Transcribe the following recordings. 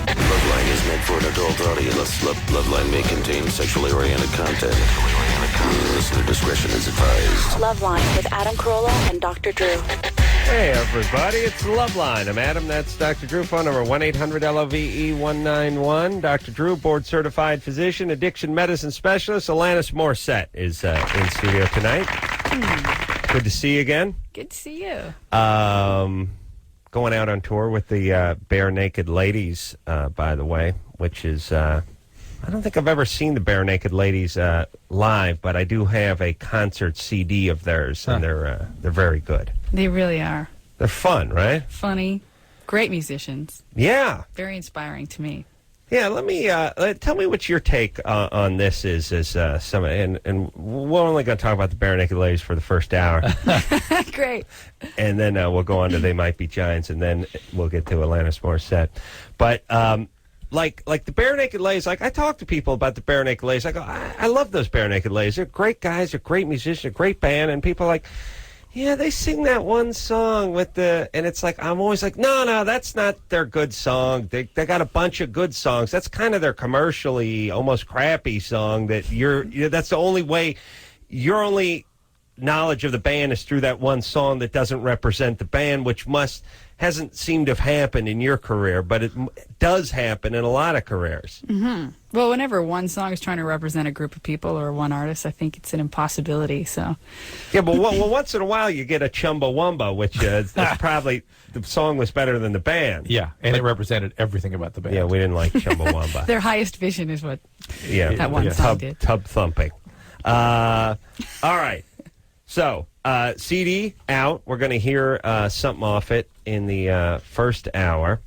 Loveline is meant for an adult audience. Loveline may contain sexually oriented content. Listener discretion is advised. Loveline with Adam Carolla and Dr. Drew. Hey, everybody. It's Loveline. I'm Adam. That's Dr. Drew. Phone number 1-800-LOVE-191. Dr. Drew, board-certified physician, addiction medicine specialist. Alanis Morissette is in studio tonight. Good to see you again. Good to see you. Going out on tour with the Bare Naked Ladies, by the way, which is... I don't think I've ever seen the Bare Naked Ladies live, but I do have a concert CD of theirs, and they're very good. They really are. They're fun, right? Funny. Great musicians. Yeah. Very inspiring to me. Yeah, let me tell me what your take on this is. And we're only going to talk about the Bare Naked Ladies for the first hour. Great. And then we'll go on to They Might Be Giants, and then we'll get to Alanis Morissette. But like the Bare Naked Ladies, like I talk to people about the Bare Naked Ladies. I go, I love those Bare Naked Ladies. They're great guys. They're great musicians. A great band. And people are like, yeah, they sing that one song with the, and it's like, I'm always like, no, that's not their good song. They got a bunch of good songs. That's kind of their commercially, almost crappy song that that's the only way, your only knowledge of the band is through that one song that doesn't represent the band, which hasn't seemed to have happened in your career, but it does happen in a lot of careers. Mm-hmm. Well, whenever one song is trying to represent a group of people or one artist, I think it's an impossibility. So, yeah, but once in a while you get a Chumbawamba, which that's probably the song was better than the band. Yeah, and it represented everything about the band. Yeah, we didn't like Chumbawamba. Their highest vision is what that one song did. Tub thumping. All right. So, CD out. We're going to hear something off it in the first hour.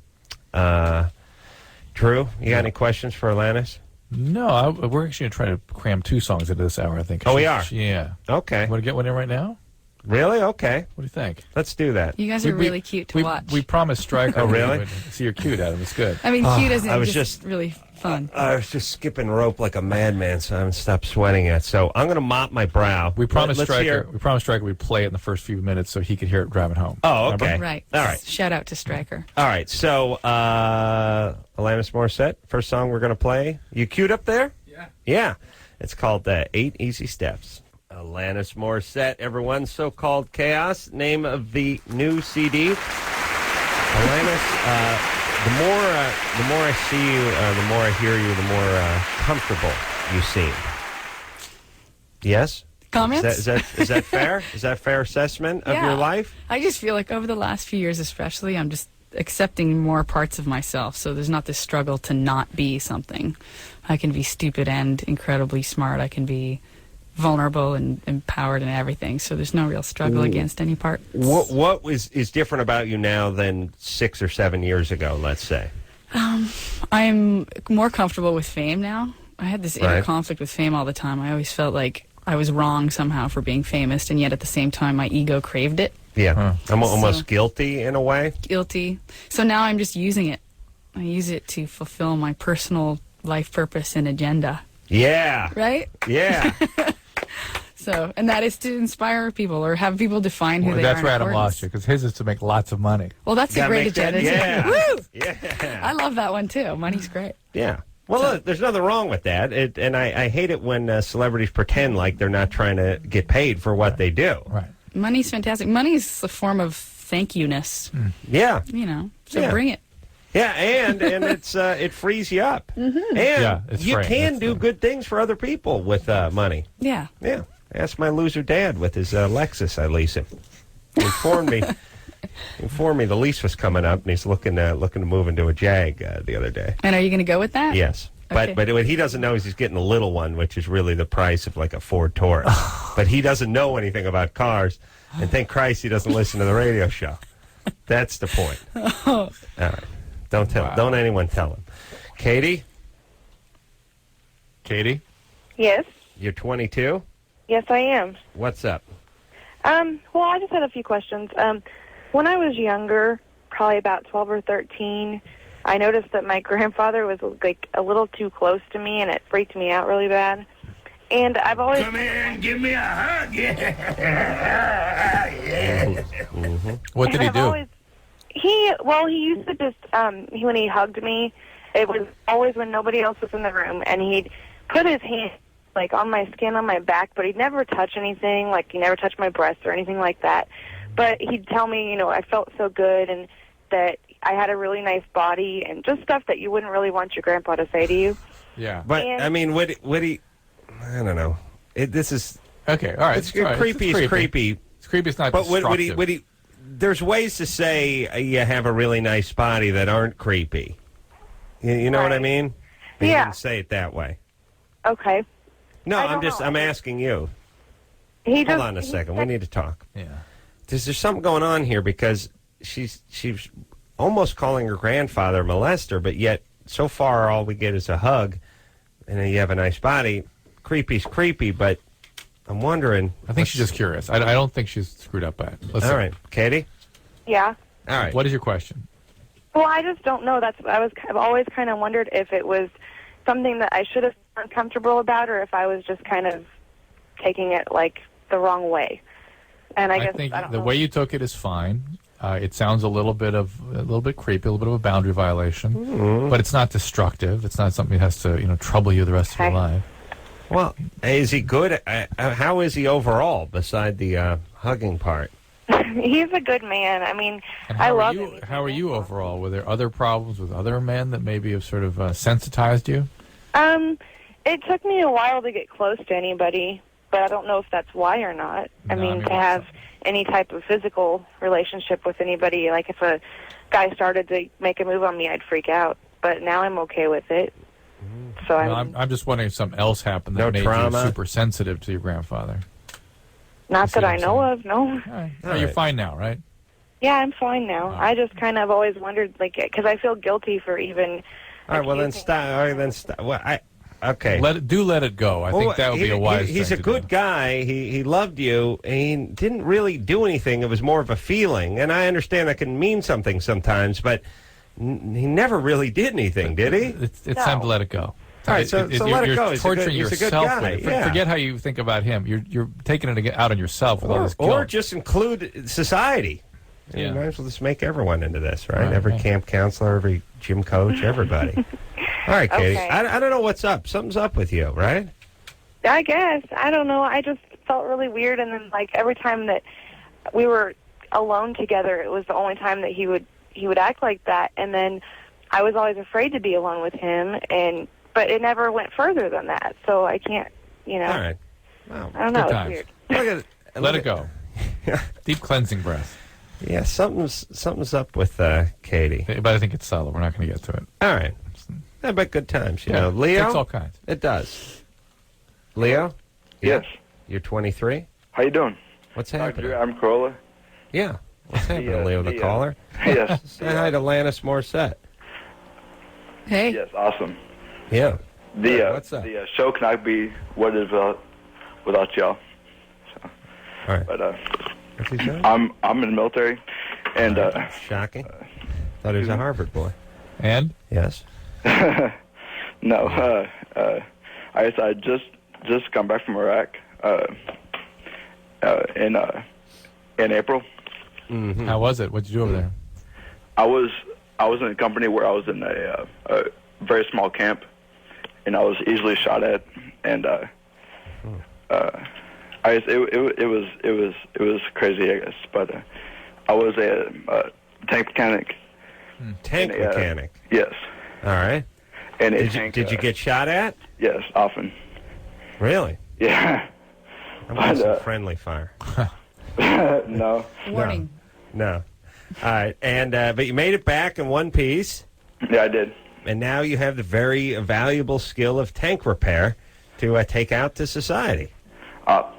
Drew, you got any questions for Alanis? No, we're actually going to try to cram 2 songs into this hour, I think. Oh, we are? Yeah. Okay. Want to get one in right now? Really? Okay. What do you think? Let's do that. You guys are really cute to watch. We promised Stryker. Oh, really? See, you're cute, Adam. It's good. I mean, cute isn't I was just really fun. I was just skipping rope like a madman, so I haven't stopped sweating yet. So I'm going to mop my brow. We promised Let's Stryker. hear- We promised Stryker we'd play it in the first few minutes so he could hear it driving home. Oh, okay. Remember? Right. All right. Shout out to Stryker. All right. So Alanis Morissette, first song we're going to play. You queued up there? Yeah. Yeah. It's called 8 Easy Steps. Alanis Morissette, everyone. So-Called Chaos, name of the new CD. Alanis, the more I see you, the more I hear you, the more comfortable you seem. Yes? Comments? Is that fair? Is that a fair assessment of your life? I just feel like over the last few years especially, I'm just accepting more parts of myself. So there's not this struggle to not be something. I can be stupid and incredibly smart. I can be vulnerable and empowered and everything. So there's no real struggle against any part. What is different about you now than 6 or 7 years ago, let's say? I'm more comfortable with fame now. I had this inner conflict with fame all the time. I always felt like I was wrong somehow for being famous, and yet at the same time my ego craved it. Yeah. I'm almost guilty in a way. Guilty. So now I'm just using it. I use it to fulfill my personal life purpose and agenda. Yeah. Right? Yeah. So, and that is to inspire people or have people define who they are. That's in where Adam accordance. lost you, because his is to make lots of money. Well, that's a Gotta great make that- agenda. yeah. Woo! Yeah. I love that one too. Money's great. Yeah. Well, look, there's nothing wrong with that. And I hate it when celebrities pretend like they're not trying to get paid for what they do. Right. Money's fantastic. Money's a form of thank you-ness, Yeah. so Yeah. bring it. Yeah, and it's it frees you up. And Yeah, it's you free. can That's do the- good things for other people with money. Yeah. Yeah. Ask my loser dad with his Lexus I lease him. He informed me the lease was coming up, and he's looking to move into a Jag the other day. And are you going to go with that? Yes. Okay. But what he doesn't know is he's getting a little one, which is really the price of like a Ford Taurus. But he doesn't know anything about cars, and thank Christ he doesn't listen to the radio show. That's the point. All right. Don't anyone tell him. Katie? Katie? Yes. You're 22? Yes, I am. What's up? Well, I just had a few questions. When I was younger, probably about 12 or 13, I noticed that my grandfather was like a little too close to me, and it freaked me out really bad. And I've always... Come here and give me a hug. Yeah. What did he I've do? always, He used to just, when he hugged me, it was always when nobody else was in the room, and he'd put his hand, like, on my skin, on my back, but he'd never touch anything, like, he never touched my breasts or anything like that. But he'd tell me, I felt so good, and that I had a really nice body, and just stuff that you wouldn't really want your grandpa to say to you. Yeah. But, I mean, would he, I don't know. This is... Okay, all right. It's creepy. It's creepy. It's creepy. It's not but destructive. would he? There's ways to say you have a really nice body that aren't creepy. You know what I mean? He didn't say it that way. Okay. No, I'm asking you. Hold on a second. We need to talk. Yeah. There's something going on here because she's almost calling her grandfather a molester, but yet so far all we get is a hug, and then you have a nice body. Creepy's creepy, but I'm wondering. I think she's just curious. I don't think she's screwed up by it. All right, Katie? Yeah. All right. What is your question? Well, I just don't know. I've always kind of wondered if it was something that I should have been uncomfortable about, or if I was just kind of taking it like the wrong way. And I guess think I don't the know. way you took it is fine. It sounds a little bit creepy, a little bit of a boundary violation, but it's not destructive. It's not something that has to trouble you the rest of your life. Well, is he good? How is he overall, beside the hugging part? He's a good man. I mean, And I love him. How are you overall? Were there other problems with other men that maybe have sort of sensitized you? It took me a while to get close to anybody, but I don't know if that's why or not. I mean, to have any type of physical relationship with anybody, like if a guy started to make a move on me, I'd freak out. But now I'm okay with it. So I'm just wondering if something else happened that made you super sensitive to your grandfather. Not that I know of, no. All right. You're fine now, right? Yeah, I'm fine now. I just kind of always wondered, like, because I feel guilty for even. All right, well then stop. All right, then stop. Well, okay. Let it go. I think that would be a wise thing. He's a good guy. He loved you. And he didn't really do anything. It was more of a feeling, and I understand that can mean something sometimes, but he never really did anything, did he? It's time to let it go. All right, so let it go. You're torturing he's yourself. a good guy. Yeah. Forget how you think about him. You're taking it out on yourself with all this guilt. Or just include society. You might as well just make everyone into this, right? Every camp counselor, every gym coach, everybody. All right, Katie. Okay. I don't know what's up. Something's up with you, right? I guess. I don't know. I just felt really weird, and then, like, every time that we were alone together, it was the only time that he would act like that, and then I was always afraid to be alone with him, but it never went further than that, so I can't, All right. Well, I don't know. It's times. weird. Let it go. Deep cleansing breath. Yeah, something's up with Katie. But I think it's subtle. We're not going to get to it. All right. Yeah, but good times, you know. Leo? It's all kinds. It does. Leo? Yes. You're 23? How you doing? What's happening? I'm Carolla. Yeah. What's happening, Leo, the caller? Yes. Say hi to Alanis Morissette. Hey. Yes, awesome. Yeah. What's up? The show cannot be what it is without y'all. So, all right. But what's he saying? I'm in the military, and shocking. Thought he was a Harvard boy. And? Yes. No. I just come back from Iraq in April. Mm-hmm. How was it? What did you do over there? I was in a company where I was in a very small camp, and I was easily shot at, and it was crazy, I guess. But I was a tank mechanic. Tank mechanic. Yes. All right. And did you get shot at? Yes, often. Really? Yeah. I want some friendly fire. No. Warning. No. All right, and but you made it back in one piece. Yeah, I did. And now you have the very valuable skill of tank repair to take out to society.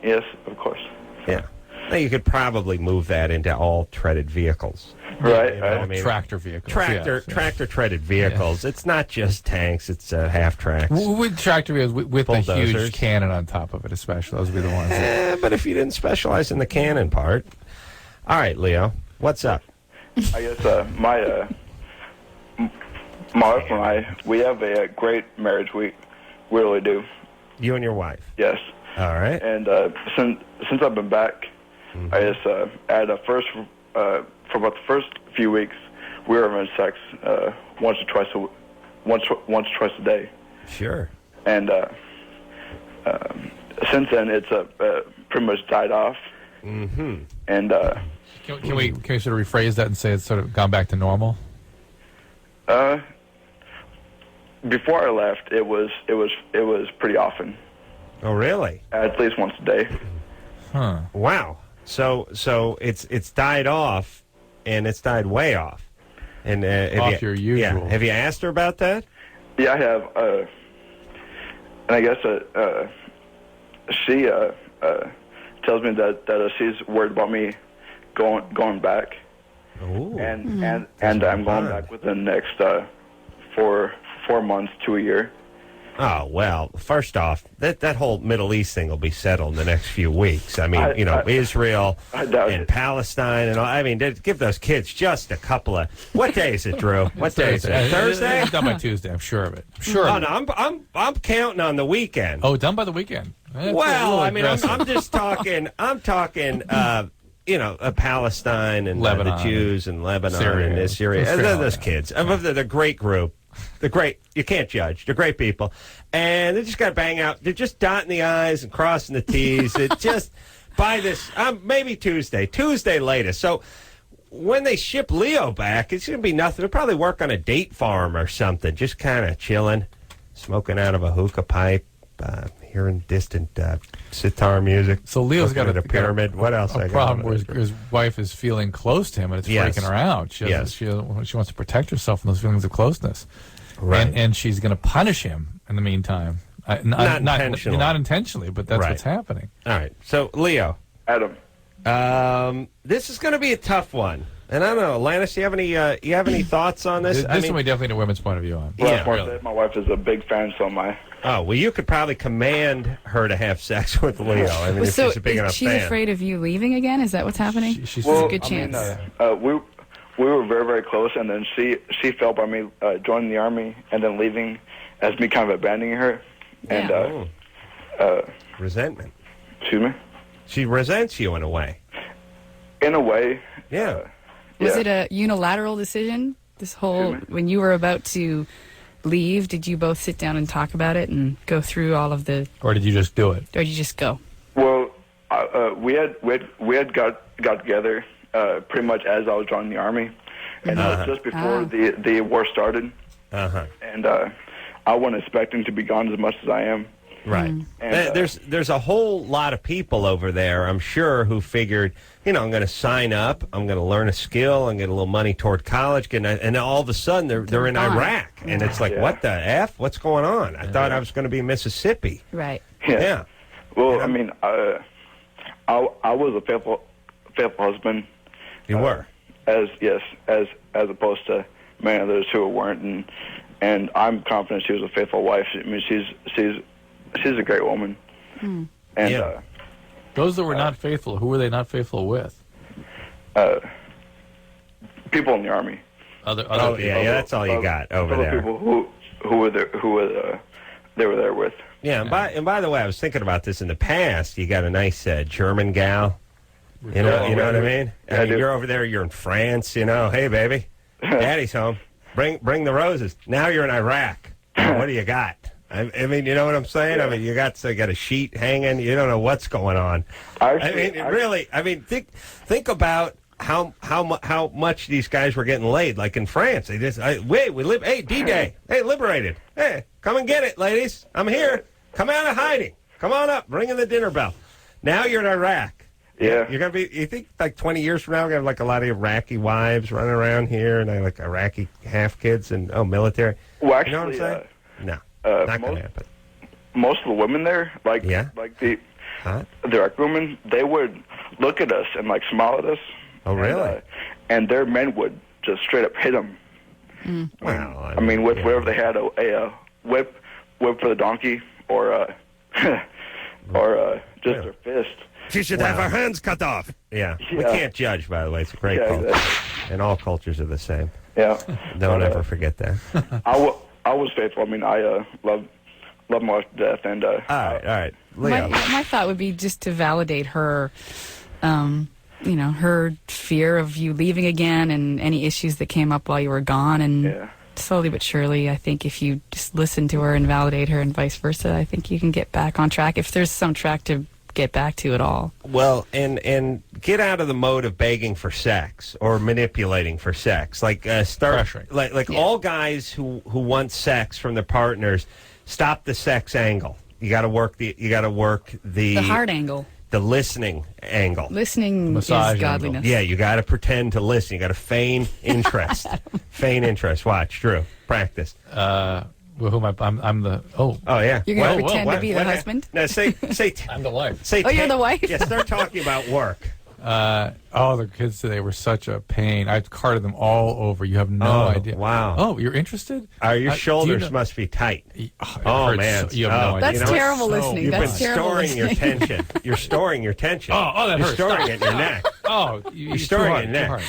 Yes, of course. Yeah. Now you could probably move that into all treaded vehicles. Right. You know what I mean? Tractor vehicles. Tractor treaded vehicles. It's not just tanks. It's half tracks. With tractor vehicles, with the Bulldozers. huge cannon on top of it, especially. Those would be the ones. But if you didn't specialize in the cannon part. All right, Leo, what's up? I guess my wife and I, we have a great marriage. We really do. You and your wife? Yes. All right. And since I've been back, I just for about the first few weeks, we were having sex once or twice a day. Sure. And since then, it's pretty much died off. Mm-hmm. And Can we sort of rephrase that and say it's sort of gone back to normal? before I left, it was pretty often. Oh, really? At least once a day. Huh. Wow. So it's died off, and it's died way off. And off your usual. Yeah. Have you asked her about that? Yeah, I have. And I guess she tells me that she's worried about me going back. Ooh. And I'm going back within the next 4 months to a year. Oh, well, first off, that whole Middle East thing will be settled in the next few weeks. I mean, Israel and Palestine and all. I mean, give those kids just a couple of... What day is it, Drew? What day is it? Thursday? It's done by Tuesday, I'm sure of it. I'm sure. Oh, no, I'm counting on the weekend. Oh, done by the weekend. That's well, I mean, I'm just talking... Palestine and Lebanon, the Jews and Lebanon Syria, and Syria. Those kids. They're a great group. They're great. You can't judge. They're great people. And they just got to bang out. They're just dotting the I's and crossing the T's. It just, by this, maybe Tuesday latest. So when they ship Leo back, it's going to be nothing. They'll probably work on a date farm or something, just kind of chilling, smoking out of a hookah pipe, hearing distant sitar music. So Leo's got a pyramid. What else? A problem where his wife is feeling close to him, and it's freaking her out. She wants to protect herself from those feelings of closeness, right? And she's going to punish him in the meantime. Not intentionally. Not intentionally, but that's what's happening. All right. So Leo, Adam, this is going to be a tough one. And I don't know, Alanis, you have any thoughts on this? This one we definitely need a women's point of view on. Well, really. My wife is a big fan, so am I. Oh, well, you could probably command her to have sex with Leo. I mean, if she's a big enough fan. She's afraid of you leaving again? Is that what's happening? There's a good chance. We were very, very close, and then she felt by me joining the Army and then leaving as me kind of abandoning her. Yeah. And resentment. Excuse me? She resents you in a way. In a way. Yeah. Was it a unilateral decision? This whole, when you were about to leave, did you both sit down and talk about it and go through all of the... Or did you just do it? Or did you just go? Well, we had got together pretty much as I was joining the Army, and it was just before the war started. And I wasn't expecting to be gone as much as I am. Right. And, there's a whole lot of people over there, I'm sure, who figured, I'm going to sign up, I'm going to learn a skill, I'm get a little money toward college, and all of a sudden they're in Iraq, and it's like, what the F? What's going on? I thought I was going to be in Mississippi. Right. Yeah. Well, I mean, I was a faithful husband. You were. As opposed to many others who weren't, and I'm confident she was a faithful wife. I mean, she's a great woman. And those that were not faithful, who were they not faithful with? People in the Army. Other people. Yeah, that's all you got over there. People who they were there with. Yeah, and by the way, I was thinking about this in the past. You got a nice German gal. You know what I mean? I mean, you're over there. You're in France. Hey, baby, Daddy's home. Bring the roses. Now you're in Iraq. What do you got? I mean, you know what I'm saying? Yeah. I mean, you got a sheet hanging. You don't know what's going on. Think about how much these guys were getting laid. Like in France, they just we live. Hey, D-Day. Hey, liberated. Hey, come and get it, ladies. I'm here. Come out of hiding. Come on up. Ring in the dinner bell. Now you're in Iraq. Yeah. You're gonna be. You think like 20 years from now, we're gonna have like a lot of Iraqi wives running around here, and like Iraqi half kids and military. Well, actually, you know what I'm saying? No. Not going to happen. Most of the women there, like the Iraqi women, they would look at us and like smile at us. Oh, really? And their men would just straight up hit them. Well, I mean, with whatever they had, a whip for the donkey, or just their fist. She should have her hands cut off. Yeah. We can't judge, by the way. It's a great culture, exactly. And all cultures are the same. Yeah. Don't ever forget that. I was faithful. I mean, I love my wife to death. And all right, Leo. My thought would be just to validate her her fear of you leaving again and any issues that came up while you were gone. And slowly but surely, I think if you just listen to her and validate her and vice versa, I think you can get back on track if there's some track to get back to at all. Well, and get out of the mode of begging for sex or manipulating for sex. Like start pressuring. All guys who want sex from their partners, stop the sex angle. You got to work the hard angle. The listening angle. Listening Massage is godliness. Yeah, you got to pretend to listen. You got to feign interest. Feign interest. Watch, Drew. Practice. Well, who am I? I'm the. Oh yeah. You're going to pretend to be the husband? No, say. I'm the wife. Say. Oh, you're the wife. Yeah, start talking about work. The kids today were such a pain. I carted them all over. You have no idea. Wow. Oh, you're interested? Your shoulders must be tight. Oh man, you have no idea. That's terrible listening. You've That's been terrible storing listening. your tension. You're storing your tension. That You're hurts. storing it in your neck. Oh, you're storing it in your neck.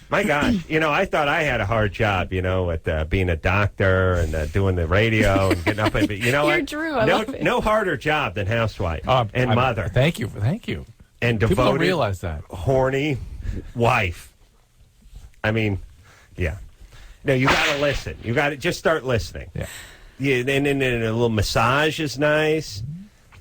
My gosh, I thought I had a hard job, with being a doctor and doing the radio and getting up. But You're what? Drew. I love it. No harder job than housewife and mother. Thank you. And People devoted, don't realize that. horny wife. I mean, yeah. No, you got to listen. You got to just start listening. Yeah. And a little massage is nice.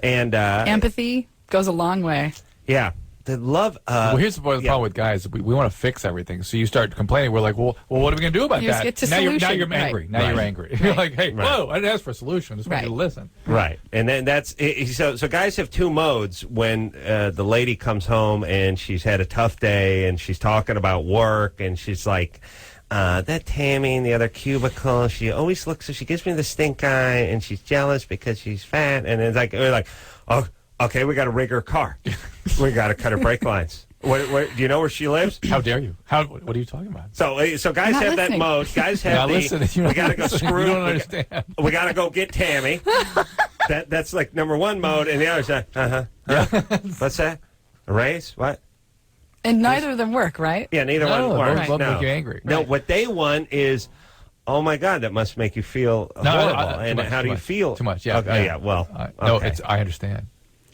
And empathy goes a long way. Yeah. The love. Well, here's the problem with guys. We want to fix everything. So you start complaining. We're like, well, what are we going to do about You just that? get to now solution. you're angry. Right. Now you're angry. You're like, hey, whoa! I didn't ask for a solution. I just want you to listen. Right, and then that's so guys have two modes when the lady comes home and she's had a tough day and she's talking about work and she's like, that Tammy in the other cubicle, she always looks, she gives me the stink eye and she's jealous because she's fat, and it's like we're like, oh, okay, we got to rig her car, we got to cut her brake lines. What, do you know where she lives? How dare you? What are you talking about? So guys have that mode. Guys have we got to go screw. You don't understand. We got to go get Tammy. That's like number one mode, and the other's what's that? A raise? What? And neither of them work, right? Yeah, neither one works. Both make you angry. No, what they want is, oh my God, that must make you feel horrible. And how do you feel? Too much. Yeah. Okay, yeah. Well, no, I understand.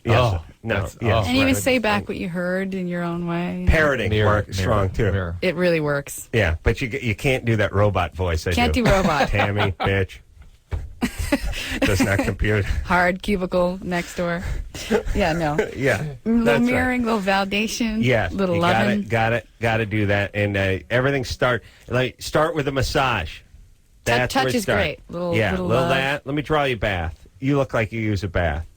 Yes. Yes. And even say back what you heard in your own way. Parroting works strong too. Mirror. It really works. Yeah, but you can't do that robot voice. Can't do robot. Tammy, bitch. Does not compute. Hard cubicle next door. Yeah, no. Yeah. Little mirroring, little validation. Yeah. Little loving. Got to do that, and everything start with a massage. That's touch where it is starts. great. Little that. Let me draw you a bath. You look like you use a bath.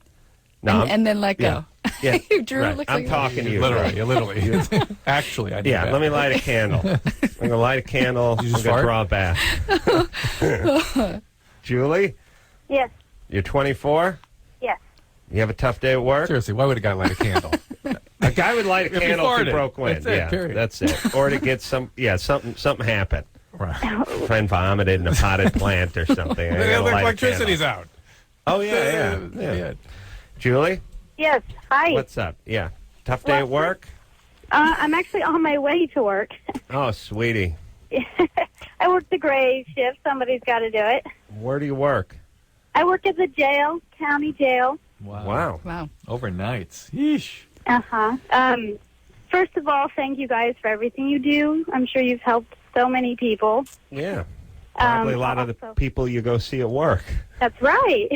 No, and then let go. Yeah. Drew looks I'm like talking to you. Literally. Actually, I need that. Let me light a candle. I'm going to light a candle. I'm going to draw a bath. Julie? Yes. You're 24? Yes. You have a tough day at work? Seriously, why would a guy light a candle? A guy would light a If he candle if he farted. broke wind. That's it, period. That's it. Or to get something happened. Right. Friend vomited in a potted plant or something. The electricity's out. Oh, yeah. Julie? Yes. Hi. What's up? Yeah. Tough day at work? I'm actually on my way to work. Oh, sweetie. I work the gray shift. Somebody's got to do it. Where do you work? I work at the jail, county jail. Wow. Overnights. Yeesh. First of all, thank you guys for everything you do. I'm sure you've helped so many people. Yeah. Probably a lot of the people you go see at work. That's right.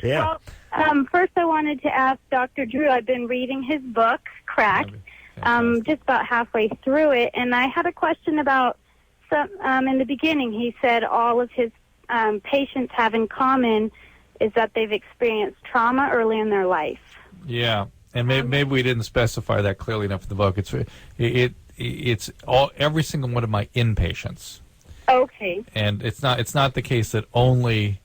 Yeah. Well, first I wanted to ask Dr. Drew. I've been reading his book, Crack, just about halfway through it, and I had a question about in the beginning. He said all of his patients have in common is that they've experienced trauma early in their life. Yeah, and maybe we didn't specify that clearly enough in the book. It's every single one of my inpatients. Okay. And it's not the case that only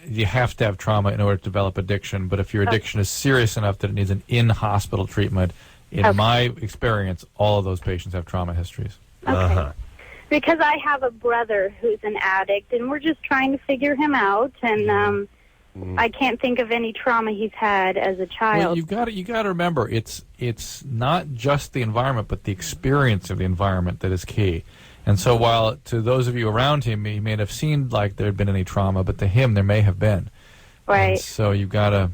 you have to have trauma in order to develop addiction, but if your addiction is serious enough that it needs an in-hospital treatment, in my experience, all of those patients have trauma histories. Okay. Because I have a brother who's an addict, and we're just trying to figure him out, and I can't think of any trauma he's had as a child. Well, you got to remember, it's not just the environment, but the experience of the environment that is key. And so while to those of you around him, he may have seemed like there had been any trauma, but to him there may have been. Right. And so you've got to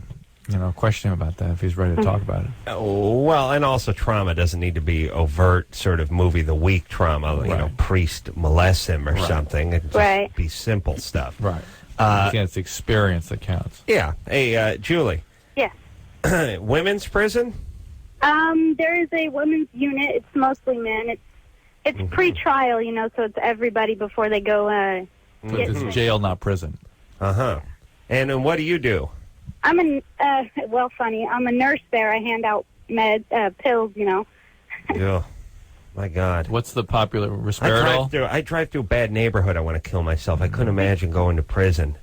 question him about that if he's ready to talk about it. Well, and also trauma doesn't need to be overt, sort of movie of the week trauma. You know, priest molests him or something. It just be simple stuff. Right. Again, it's the experience that counts. Yeah. Hey, Julie. Yes. Women's prison? There is a women's unit. It's mostly men. It's pre-trial, so it's everybody before they go. It's jail, not prison. And what do you do? I'm funny. I'm a nurse there. I hand out pills. Oh, my God. What's the popular Risperidol? I drive through a bad neighborhood. I want to kill myself. I couldn't imagine going to prison.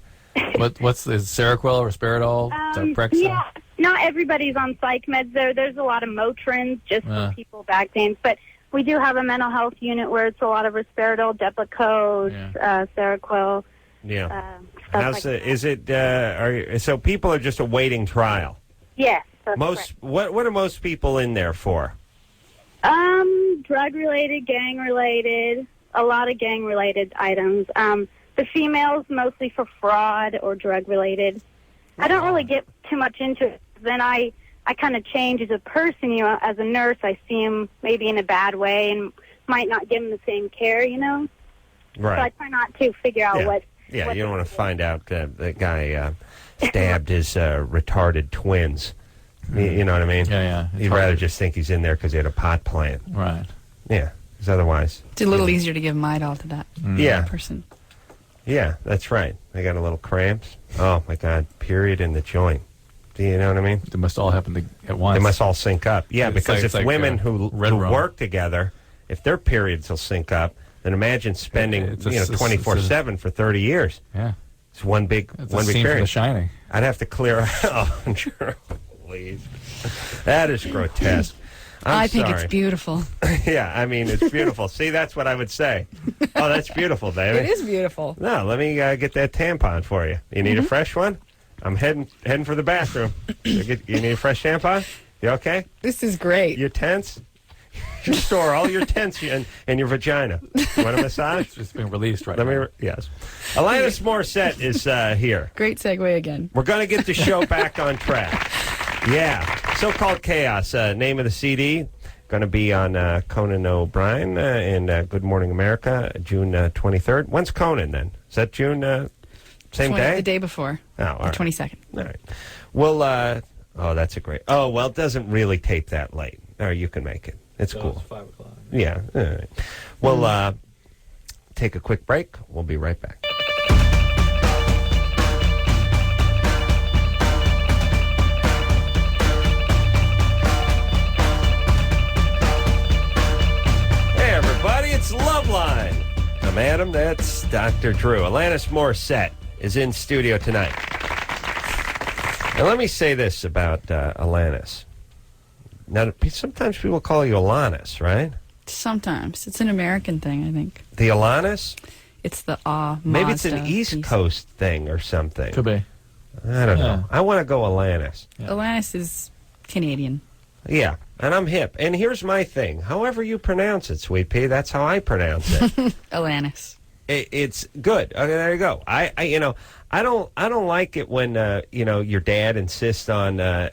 What's the Seroquel, Risperidol, Zyprexa? Yeah, not everybody's on psych meds there. There's a lot of Motrins just for people back pains, but we do have a mental health unit where it's a lot of Risperidol, Depakote, Seroquel. Yeah. Stuff Is it? So people are just awaiting trial. Yes. What are most people in there for? Drug related, gang related, a lot of gang related items. The females mostly for fraud or drug related. I don't really get too much into it. Then I kind of change as a person. As a nurse, I see him maybe in a bad way and might not give him the same care. Right. So I try not to figure out what. Yeah, you don't want to find out that guy stabbed his retarded twins. You know what I mean? Yeah. You'd rather just think he's in there because he had a pot plant. Right. Yeah, because otherwise... It's a little easier to give Midol to that person. Yeah, that's right. They got a little cramps. Oh, my God. Period in the joint. Do you know what I mean? They must all happen at once. They must all sync up. Yeah, because if women who work together, if their periods will sync up, then imagine spending 24/7 for 30 years. Yeah, it's one big scene period. From The Shining. I'd have to clear out. Oh, please, that is grotesque. I think it's beautiful. Yeah, I mean it's beautiful. See, that's what I would say. Oh, that's beautiful, baby. It is beautiful. No, let me get that tampon for you. You need a fresh one? I'm heading for the bathroom. You need a fresh tampon? You okay? This is great. You're tense? You store all your tension in your vagina. You want a massage? It's just being released right now. Yes. Alanis Morissette is here. Great segue again. We're going to get the show back on track. Yeah. So-Called Chaos, name of the CD. Going to be on Conan O'Brien and Good Morning America, June 23rd. When's Conan then? Is that June same day? The day before. Oh, all right. 22nd. All right. Well, that's a great... Oh, well, it doesn't really tape that late. Or you can make it. It's cool. It's 5 o'clock. Yeah. All right. We'll take a quick break. We'll be right back. Hey, everybody. It's Loveline. I'm Adam. That's Dr. Drew. Alanis Morissette is in studio tonight. Now, let me say this about Alanis. Now, sometimes people call you Alanis, right? Sometimes. It's an American thing, I think. The Alanis? It's the Maybe it's an East Coast thing or something. Could be. I don't know. I want to go Alanis. Yeah. Alanis is Canadian. Yeah, and I'm hip. And here's my thing. However you pronounce it, Sweet Pea, that's how I pronounce it. Alanis. It's good. Okay, there you go. I don't like it when your dad insists on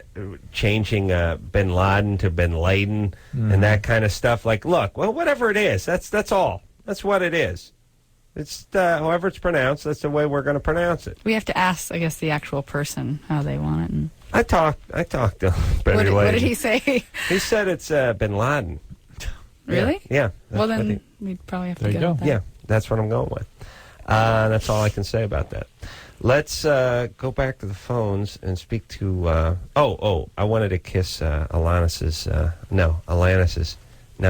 changing Bin Laden to Bin Laden and that kind of stuff. Like, look, well, whatever it is, that's all. That's what it is. It's however it's pronounced. That's the way we're going to pronounce it. We have to ask, I guess, the actual person how they want it. And I talked to him. What did he say? He said it's Bin Laden. Really? Yeah. Well, then we'd probably have to go with that. Yeah, that's what I'm going with. That's all I can say about that. Let's go back to the phones and speak to... I wanted to kiss Alanis's... Now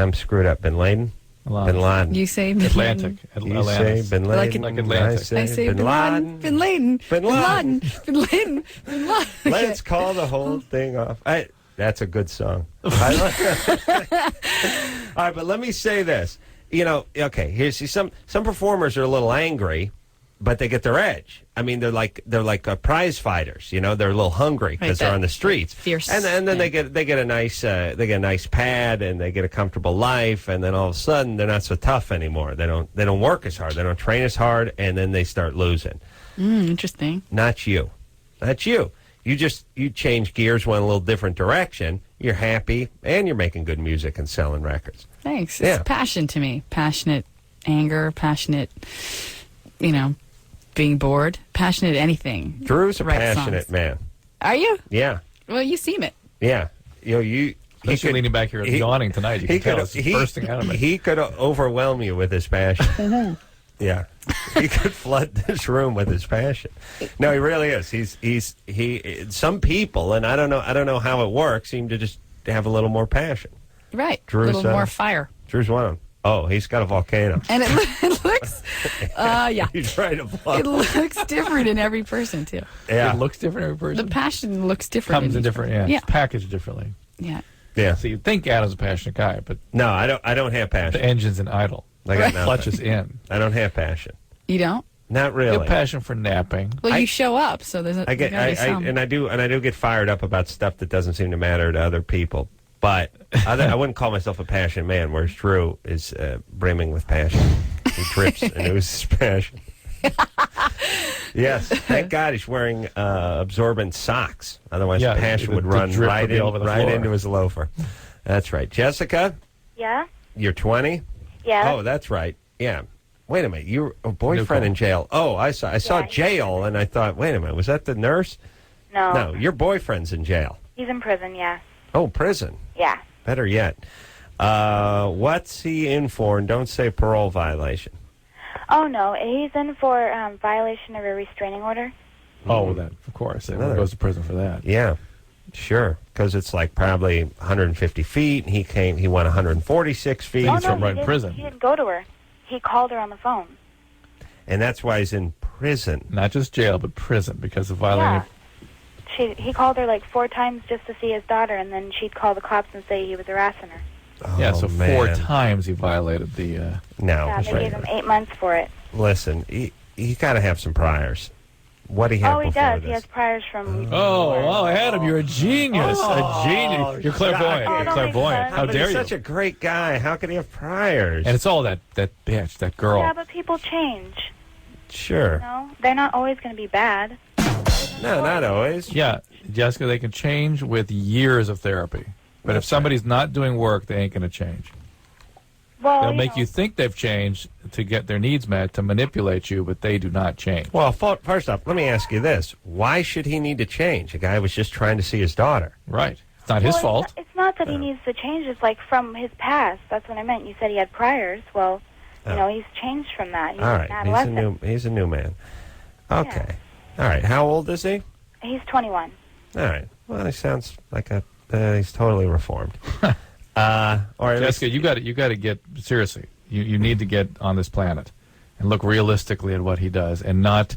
I'm screwed up. Bin Laden? Bin Laden. You say Bin Atlantic. Laden. You say Bin Laden. Like Atlantic. I say Bin Laden. Bin Laden. Bin Laden. Bin Laden. Bin Laden. Let's call the whole thing off. That's a good song. All right, but let me say this. Here's some performers are a little angry, but they get their edge. I mean, they're like prize fighters. They're a little hungry because they're on the streets. Fierce. And then they get a nice pad and they get a comfortable life, and then all of a sudden they're not so tough anymore. They don't work as hard. They don't train as hard, and then they start losing. Interesting. Not you. That's you. You change gears, went a little different direction. You're happy, and you're making good music and selling records. Thanks. Yeah. It's passion to me. Passionate anger, passionate, being bored, passionate anything. Drew's a Write passionate songs. man. Are you? Yeah. Well, you seem it. Yeah. He Especially leaning back here yawning tonight. You can tell it's bursting out of me. He could overwhelm you with his passion. Yeah. He could flood this room with his passion. No, he really is. He some people, and I don't know how it works, seem to just have a little more passion. Right. Drew's, a little more fire. Drew's one of them. Oh, he's got a volcano. And it looks, yeah. He's right above. It looks different in every person, too. Yeah. It looks different in every person. The passion looks different. Comes in different, Yeah. It's packaged differently. Yeah. Yeah. So you'd think Adam's a passionate guy, but No, I don't have passion. the engine's an idle. I got nothing. Clutches in. I don't have passion. You don't? Not You really. have passion for napping. Well, you show up, so there's a. I get, gotta be some. and I do get fired up about stuff that doesn't seem to matter to other people. But I wouldn't call myself a passionate man, whereas Drew is brimming with passion. He drips and oozes passion. Yes, thank God he's wearing absorbent socks. Otherwise, the passion would run drip right would be over the floor. into his loafer. That's right. Jessica, Yeah? you're 20? Yeah. Oh, that's right. Yeah. Wait a minute. You're a boyfriend call. in jail. Oh, I saw Yeah, jail, and I thought, wait a minute, was that the nurse? No. No, your boyfriend's in jail. He's in prison, yeah. Oh, prison. Yeah. Better yet. What's he in for? And don't say parole violation. Oh, no. He's in for violation of a restraining order. Oh, that of course. Everyone goes to prison for that. Yeah, sure. Because it's like probably 150 feet. And he went 146 feet. Oh, from no, right in prison. He didn't go to her. He called her on the phone. And that's why he's in prison. Not just jail, but prison because of violating. He called her like 4 times just to see his daughter, and then she'd call the cops and say he was harassing her. Yeah, Oh, so man. 4 times he violated the. No. Yeah, they gave him 8 months for it. Listen, he got to have some priors. What do he have Oh, he before does. this? He has priors from... Oh, Adam, you're a genius. A genius. You're clairvoyant. Oh, You're don't clairvoyant. make fun. How But dare he's you? such a great guy. How can he have priors? And it's all that bitch, that girl. Yeah, but people change. Sure. No, they're not always going to be bad. No, not always. Yeah, Jessica, they can change with years of therapy. But if somebody's not doing work, they ain't going to change. Well, They'll make you think they've changed to get their needs met, to manipulate you, but they do not change. Well, first off, let me ask you this. Why should he need to change? A guy was just trying to see his daughter. Right. It's not his fault. It's not that he needs to change. It's like from his past. That's what I meant. You said he had priors. Well, he's changed from that. He's All an right. adolescent. He's a new man. Okay. All right. How old is he? He's 21. All right. Well, he sounds like he's totally reformed. Or Jessica, you got to get seriously. You need to get on this planet and look realistically at what he does, and not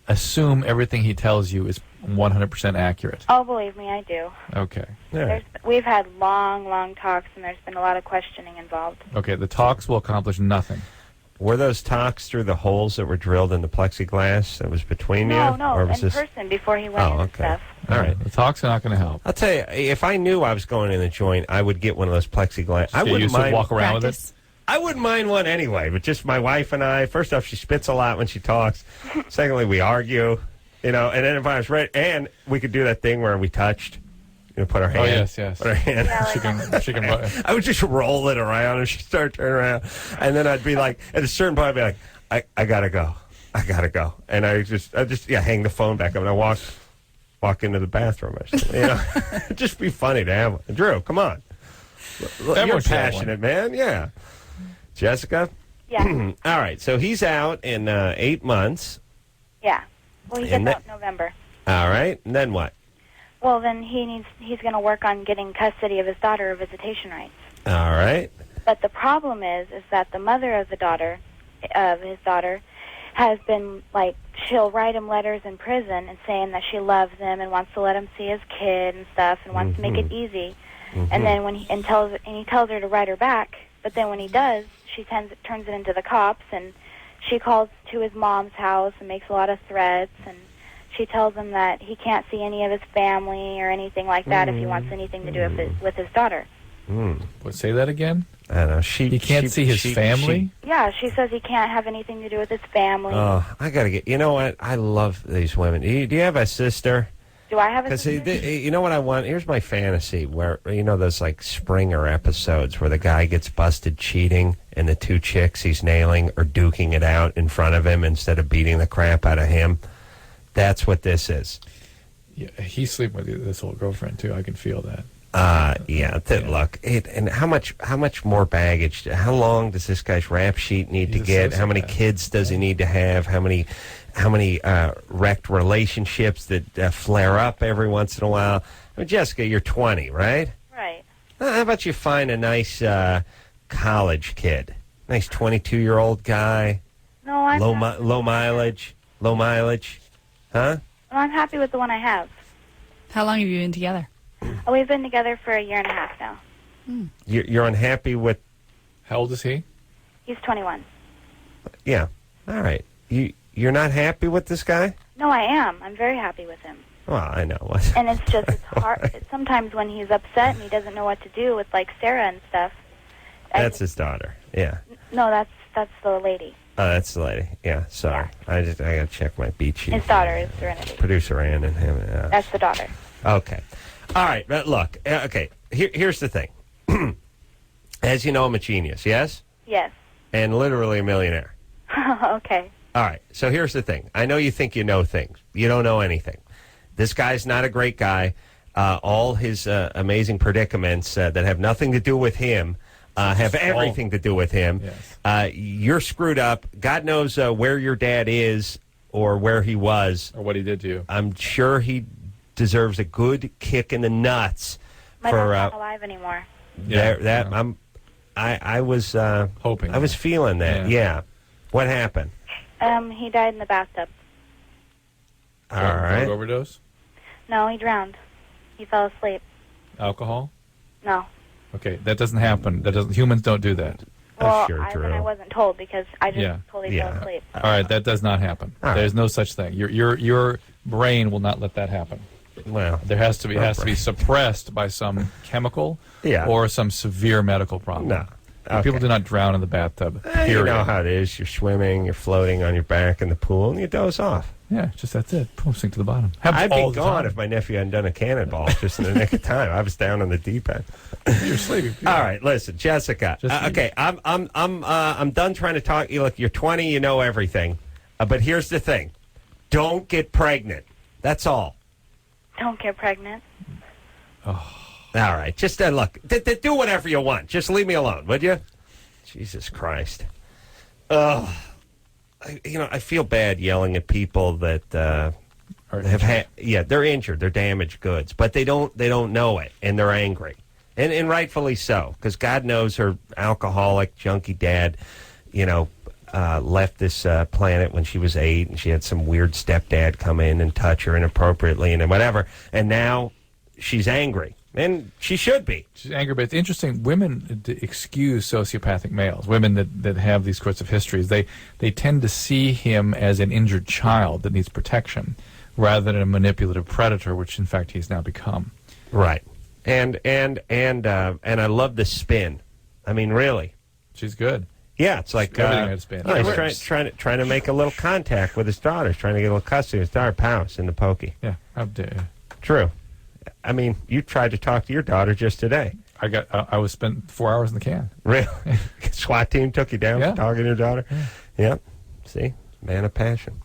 assume everything he tells you is 100% accurate. Oh, believe me, I do. Okay. We've had long talks, and there's been a lot of questioning involved. Okay. The talks will accomplish nothing. Were those talks through the holes that were drilled in the plexiglass that was between you? No, or in was this... person before he went Oh, and okay. stuff. All right. The talks are not going to help. I'll tell you, if I knew I was going in the joint, I would get one of those plexiglass. I So you wouldn't used to mind. walk around with it? Practice. I wouldn't mind one anyway, but just my wife and I. First off, she spits a lot when she talks. Secondly, we argue, and then if I was ready, and we could do that thing where we touched. Put our hand. Oh, yes. Put our hand. Yeah, She can. I would just roll it around, and she'd start turning around, and then I'd be like, at a certain point, I'd be like, I gotta go, and I just hang the phone back up, and I walk into the bathroom. It'd just be funny to have one. Drew, come on, you're Everyone should have passionate, man. Yeah, Jessica. Yeah. All right, so he's out in 8 months. Yeah. Well, he And gets out in November. All right, and then what? Well, then he's going to work on getting custody of his daughter or visitation rights. All right. But the problem is that the mother of his daughter, has been like, she'll write him letters in prison and saying that she loves him and wants to let him see his kid and stuff and wants to make it easy. And then he tells her to write her back, but then when he does, she turns it into the cops, and she calls to his mom's house and makes a lot of threats, and she tells him that he can't see any of his family or anything like that if he wants anything to do with his daughter. What, say that again? I don't know. He can't see his family? Yeah, she says he can't have anything to do with his family. Oh, I gotta get. You know what? I love these women. Do you have a sister? Do I have a Because sister? you know what I want? Here's my fantasy, where, you know, those like Springer episodes where the guy gets busted cheating and the two chicks he's nailing are duking it out in front of him instead of beating the crap out of him. That's what this is. Yeah, he's sleeping with this old girlfriend too. I can feel that. Look, and how much more baggage? How long does this guy's rap sheet need He's to a get? How many sociopath. kids does he need to have? How many wrecked relationships that flare up every once in a while? I mean, Jessica, you're 20, right? Right. How about you find a nice college kid, nice 22-year-old guy, No, I'm not. low mileage, huh? Well, I'm happy with the one I have. How long have you been together? We've been together for a year and a half now. You're unhappy with? How old is he? He's 21. Yeah. All right. You're not happy with this guy? No, I am. I'm very happy with him. Well, I know. And it's hard. Sometimes when he's upset and he doesn't know what to do with, like, Sarah and stuff. That's his daughter. Yeah. No, that's the lady. Oh, that's the lady. Yeah. Sorry. I gotta check my beat sheet. His daughter is Serenity. Producer Ann and him. That's the daughter. Okay. All right. But look. Okay. Here's the thing. As you know, I'm a genius. Yes. Yes. And literally a millionaire. Okay. All right. So here's the thing. I know you think you know things. You don't know anything. This guy's not a great guy. All his amazing predicaments that have nothing to do with him have everything to do with him. Yes. You're screwed up. God knows where your dad is or where he was. Or what he did to you. I'm sure he deserves a good kick in the nuts. My dad's not alive anymore. I was hoping. I was feeling that. Yeah. What happened? He died in the bathtub. All right. Drug overdose? No, he drowned. He fell asleep. Alcohol? No. Okay, that doesn't happen. Humans don't do that. Well, sure, Drew. I wasn't told because I just totally fell Yeah. asleep. All right, that does not happen. All right. There's no such thing. Your brain will not let that happen. Well, There has to be suppressed by some chemical or some severe medical problem. No. Okay. People do not drown in the bathtub. Period. You know how it is. You're swimming, you're floating on your back in the pool, and you doze off. Yeah, just that's it. Boom, sink to the bottom. I'd be all the gone time. if my nephew hadn't done a cannonball just in the nick of time. I was down on the deep end. You're sleeping. All right, listen, Jessica. Okay, I'm done trying to talk. You look, you're 20, you know everything, but here's the thing: don't get pregnant. That's all. Don't get pregnant. All right, just look. Do whatever you want. Just leave me alone, would you? Jesus Christ. Oh, I feel bad yelling at people that have had. Yeah, they're injured. They're damaged goods, but they don't know it, and they're angry, and rightfully so, because God knows her alcoholic junkie dad, left this planet when she was 8, and she had some weird stepdad come in and touch her inappropriately and whatever, and now she's angry. And she should be. She's angry, but it's interesting. Women excuse sociopathic males. Women that have these sorts of histories, they tend to see him as an injured child that needs protection, rather than a manipulative predator, which in fact he's now become. Right. And I love the spin. I mean, really. She's good. Yeah, it's like everything had spin. He's trying to make a little contact with his daughter. He's trying to get a little custody of his daughter. Pounce in the pokey. Yeah, how dare you. True. I mean, you tried to talk to your daughter just today. I was spent 4 hours in the can. Really? SWAT team took you down for talking to your daughter? Yeah. Yep. See? Man of passion.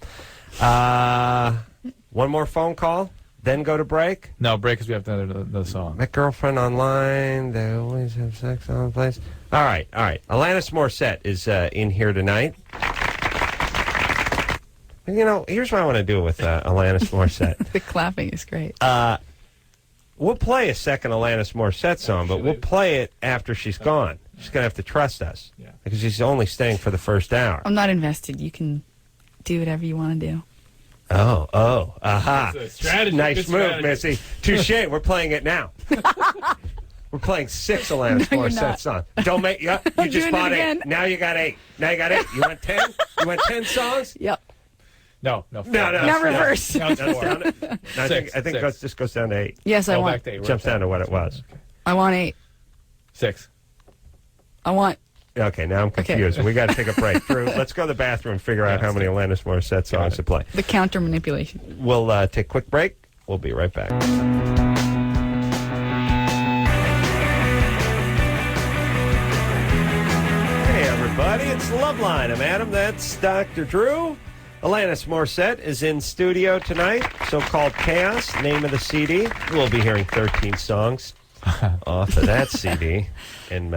One more phone call, then go to break? No, break because we have to enter the song. Met girlfriend online. They always have sex on the place. All right. Alanis Morissette is in here tonight. Here's what I want to do with Alanis Morissette. The clapping is great. We'll play a second Alanis Morissette song, but we'll play it after she's gone. She's going to have to trust us because she's only staying for the first hour. I'm not invested. You can do whatever you want to do. Oh, aha. Strategy. Nice move, Missy. Touche. We're playing it now. We're playing 6 Alanis Morissette songs. Don't make you just bought 8. Now you got 8. You want 10? You want 10 songs? Yep. No. Now reverse. I think it just goes down to 8. Yes, I want. Back to 8. Jumps down to what it was. I want 8. 6. I want. Okay, now I'm confused. We got to take a break. Drew, let's go to the bathroom and figure out how many Alanis Morissette songs to play. The counter manipulation. We'll take a quick break. We'll be right back. Hey, everybody. It's Loveline. I'm Adam. That's Dr. Drew. Alanis Morissette is in studio tonight. So-called Chaos, name of the CD. We'll be hearing 13 songs off of that CD. And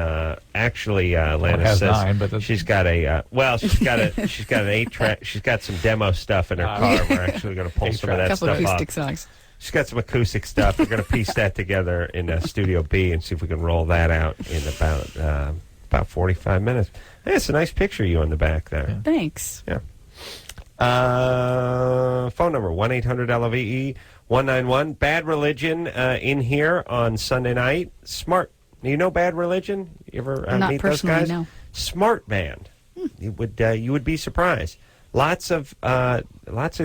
actually, Alanis says 9, but she's got a she's got an 8-track. She's got some demo stuff in her car. We're actually going to pull some of that couple stuff acoustic off. songs. She's got some acoustic stuff. We're going to piece that together in Studio B and see if we can roll that out in about 45 minutes. Hey, it's a nice picture of you in the back there. Yeah. Thanks. Yeah. Phone number 1-800-LOVE-191. Bad Religion in here on Sunday night. Smart. You know Bad Religion? You ever Not meet those personally, guys? no. Smart band. You would be surprised. Lots of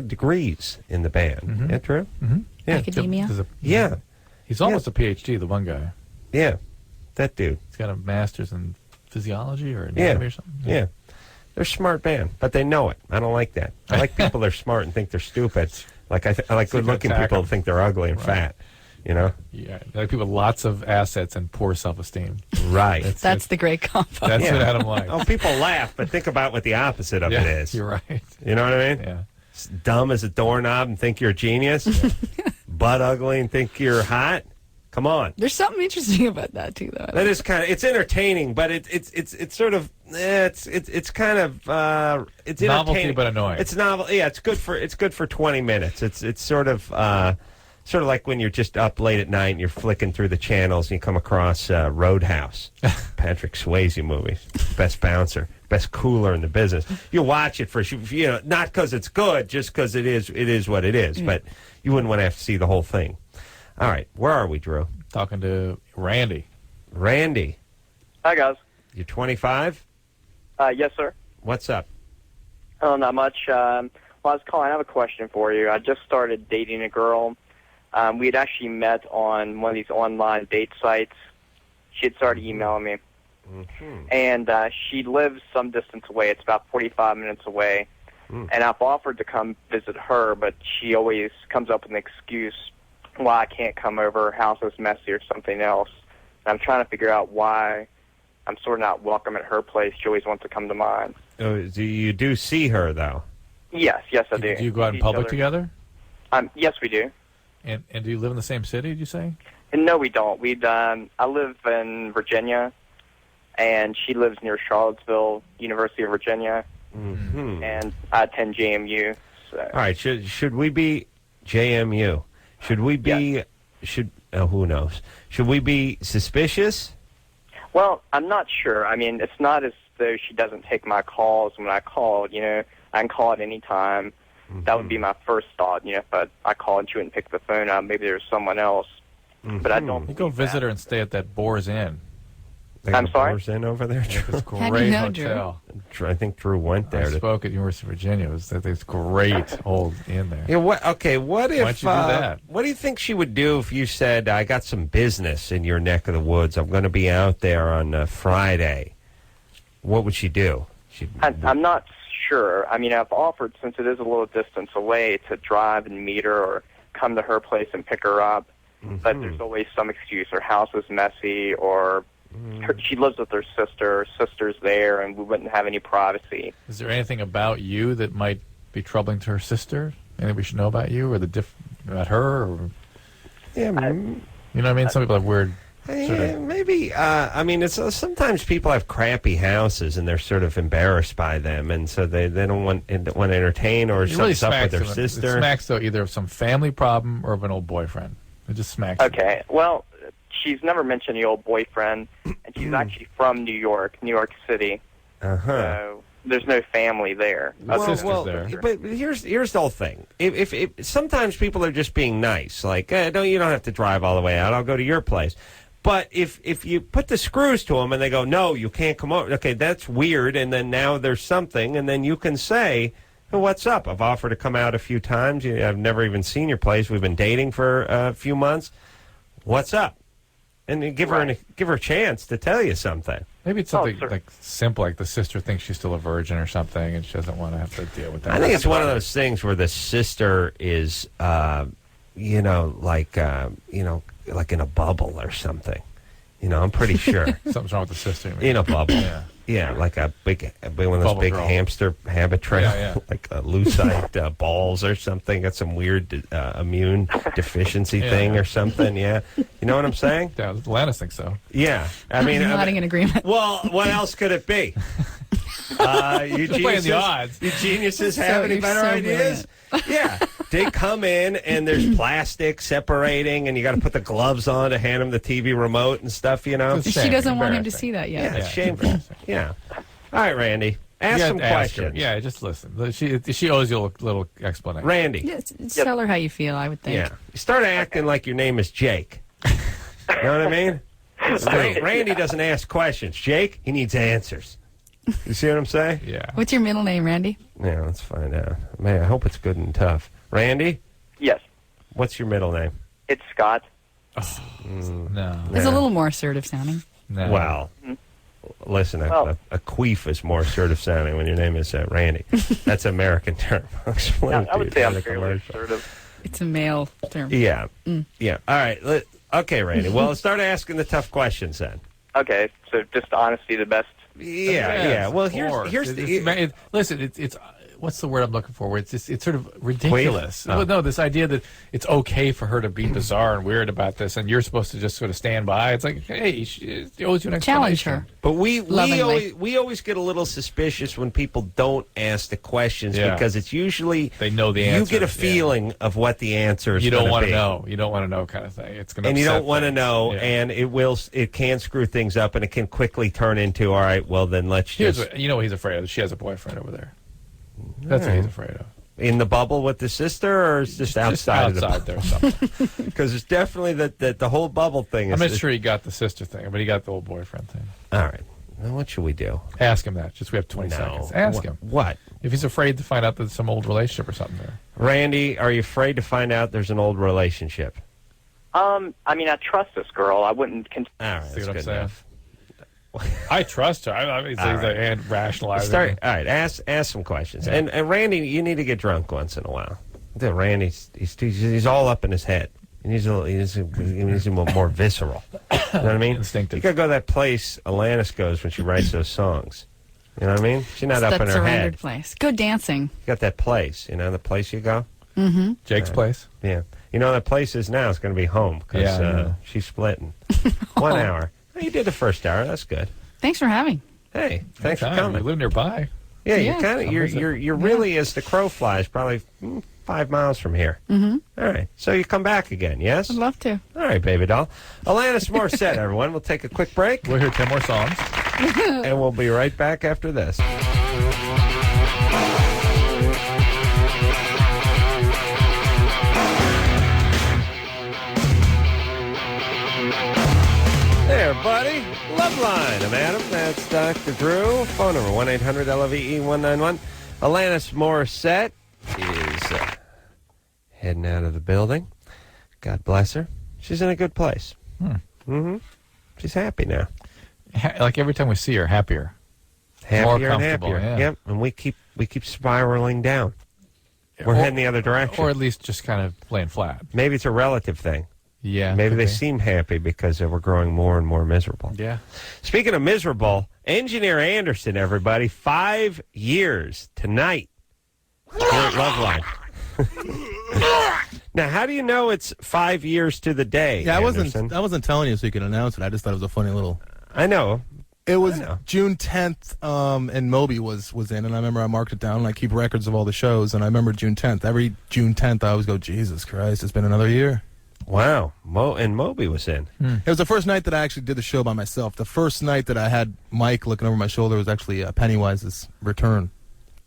degrees in the band. Mm-hmm. Isn't that true? Mm-hmm. Yeah. Academia. Yeah. He's almost a PhD, the one guy. Yeah. That dude. He's got a master's in physiology or anatomy or something. Yeah. They're a smart band, but they know it. I don't like that. I like people that are smart and think they're stupid. Like I like good-looking people that think they're ugly and fat. You know? Yeah, I like people with lots of assets and poor self-esteem. Right. That's the great combo. That's what Adam likes. Oh, people laugh, but think about what the opposite of it is. You're right. You know what I mean? Yeah. Dumb as a doorknob and think you're a genius. Butt ugly and think you're hot. Come on. There's something interesting about that too, though. That is it's entertaining, but it's sort of it's kind of it's novelty but annoying. It's novel. Yeah, it's good for 20 minutes. It's sort of like when you're just up late at night and you're flicking through the channels and you come across Roadhouse, Patrick Swayze movie, best bouncer, best cooler in the business. You watch it for not because it's good, just because it is what it is. But you wouldn't want to have to see the whole thing. All right, where are we, Drew? Talking to Randy. Randy. Hi, guys. You're 25? Yes, sir. What's up? Oh, not much. Well, I was calling. I have a question for you. I just started dating a girl. We had actually met on one of these online date sites. She had started emailing me. Mm-hmm. And she lives some distance away. It's about 45 minutes away. Mm. And I've offered to come visit her, but she always comes up with an excuse why I can't come over, her house is messy or something else. And I'm trying to figure out why I'm sort of not welcome at her place. She always wants to come to mine. Oh, you do see her, though? Yes, I do. Do you go out in public together? Yes, we do. And do you live in the same city, did you say? And no, we don't. I live in Virginia, and she lives near Charlottesville, University of Virginia. Mm-hmm. And I attend JMU. So. All right, should we be JMU? Should we be, who knows? Should we be suspicious? Well, I'm not sure. I mean, it's not as though she doesn't take my calls when I call. I can call at any time. Mm-hmm. That would be my first thought. If I called and she wouldn't pick the phone up, maybe there's someone else. Mm-hmm. But I don't. You go visit her and stay at that Boar's Inn. I'm sorry? Boar's Inn over there? It's a great hotel. I think Drew went there. I spoke at University of Virginia. It's great old inn there. Yeah, what if... Why don't you do that? What do you think she would do if you said, I got some business in your neck of the woods. I'm going to be out there on Friday. What would she do? I'm not sure. I mean, I've offered, since it is a little distance away, to drive and meet her or come to her place and pick her up. Mm-hmm. But there's always some excuse. Her house is messy, or she lives with her sister. Her sister's there, and we wouldn't have any privacy. Is there anything about you that might be troubling to her sister? Anything we should know about you, or about her? Or, yeah, you know what I mean? Some people have weird. Maybe. I mean, it's sometimes people have crappy houses, and they're sort of embarrassed by them, and so they don't want to entertain, or something's up with their sister. It smacks though either of some family problem or of an old boyfriend. It just smacks. Okay, well. She's never mentioned the old boyfriend, and she's actually from New York City. So there's no family there. There. But here's the whole thing. If sometimes people are just being nice, like, you don't have to drive all the way out. I'll go to your place. But if you put the screws to them and they go, no, you can't come over. Okay, that's weird. And then now there's something, and then you can say, well, what's up? I've offered to come out a few times. I've never even seen your place. We've been dating for a few months. What's up? And give her a chance to tell you something. Maybe it's something like simple, like the sister thinks she's still a virgin or something, and she doesn't want to have to deal with that. I think it's one of those things where the sister is like in a bubble or something. I'm pretty sure. Something's wrong with the sister. In a bubble. Yeah, like one of those Bubble big girl. hamster habit trail, Yeah. like lucite balls or something. Got some weird immune deficiency thing or something. Yeah, you know what I'm saying? Yeah, Alanis thinks so. Yeah, I mean, I'm nodding in agreement. Well, what else could it be? You playing the odds. You geniuses have any better ideas? Yeah, they come in and there's plastic separating, and you got to put the gloves on to hand them the TV remote and stuff. She doesn't want him to see that yet. Yeah, it's shameful. Yeah. All right, Randy. Ask some questions. Yeah, just listen. She owes you a little explanation. Randy. Yeah, tell her how you feel, I would think. Yeah. You start acting like your name is Jake. You know what I mean? Randy doesn't ask questions. Jake, he needs answers. You see what I'm saying? Yeah. What's your middle name, Randy? Yeah, let's find out. Man, I hope it's good and tough. Randy? Yes. What's your middle name? It's Scott. No. It's a little more assertive sounding. No. Well, listen, a queef is more assertive sounding when your name is Randy. That's an American term. I'll explain it to I would you say in I'm the fairly commercial. assertive. It's a male term. Yeah. Yeah. All right. Okay, Randy. Well, let's start asking the tough questions then. Okay, so just honesty the best. Yeah. Well, here's the... Listen, it's what's the word I'm looking for? Where it's sort of ridiculous. Oh. No, this idea that it's okay for her to be bizarre and weird about this, and you're supposed to just sort of stand by. It's like, hey, she owes you an explanation. Challenge her. But we always get a little suspicious when people don't ask the questions because it's usually they know the answer. You get a feeling of what the answer is. You don't want to know. You don't want to know, kind of thing. It's going to and you don't want to things. know, and it can screw things up, and it can quickly turn into all right. Well, then let's Here's just. what, you know what he's afraid of. She has a boyfriend over there. That's what he's afraid of. In the bubble with the sister, or is just outside? Just outside there or something. Because it's definitely that the whole bubble thing. I'm not sure he got the sister thing, but he got the old boyfriend thing. All right. Well, what should we do? Ask him that. Just we have 20 seconds. Ask him. What? If he's afraid to find out that there's some old relationship or something there. Randy, are you afraid to find out there's an old relationship? I mean, I trust this girl. I wouldn't. All right. See That's what I'm good saying? enough. I trust her. I mean, All right. and rationalizing. All right. Ask some questions. Yeah. And Randy, you need to get drunk once in a while. Randy's he's all up in his head. He needs a more visceral. You know what I mean? Instinctive. You gotta go to that place Alanis goes when she writes those songs. You know what I mean? She's not up in her surrendered head. place. Go dancing. You got that place. You know the place you go. Mm-hmm. Jake's place. Yeah. You know that place is now. It's going to be home because she's splitting. 1 hour. You did the first hour. That's good. Thanks for having. Hey, thanks for coming. We live nearby. Yeah, Yeah. you're really, as the crow flies, probably 5 miles from here. Mm-hmm. All right. So you come back again, yes? I'd love to. All right, baby doll. Alanis Morissette, everyone. We'll take a quick break. We'll hear 10 more songs. And we'll be right back after this. There, buddy. Loveline. I'm Adam. That's Dr. Drew. Phone number 1-800-LOVE-191. Alanis Morissette is heading out of the building. God bless her. She's in a good place. Mm-hmm. She's happy now. Like every time we see her, happier. Happier More and comfortable, happier. yeah. Yep. And we keep spiraling down. We're heading the other direction. Or at least just kind of laying flat. Maybe it's a relative thing. Yeah. Maybe they be. seem happy because we're growing more and more miserable. Yeah. Speaking of miserable, Engineer Anderson, everybody, 5 years tonight here at Loveline. Now, how do you know it's 5 years to the day? Yeah, Anderson? I wasn't telling you so you could announce it. I just thought it was a funny little. I know. It was June 10th, and Moby was in, and I remember I marked it down, and I keep records of all the shows, and I remember June 10th. Every June 10th, I always go, Jesus Christ, it's been another year. Wow. And Moby was in. It was the first night that I actually did the show by myself. The first night that I had Mike looking over my shoulder was actually Pennywise's return.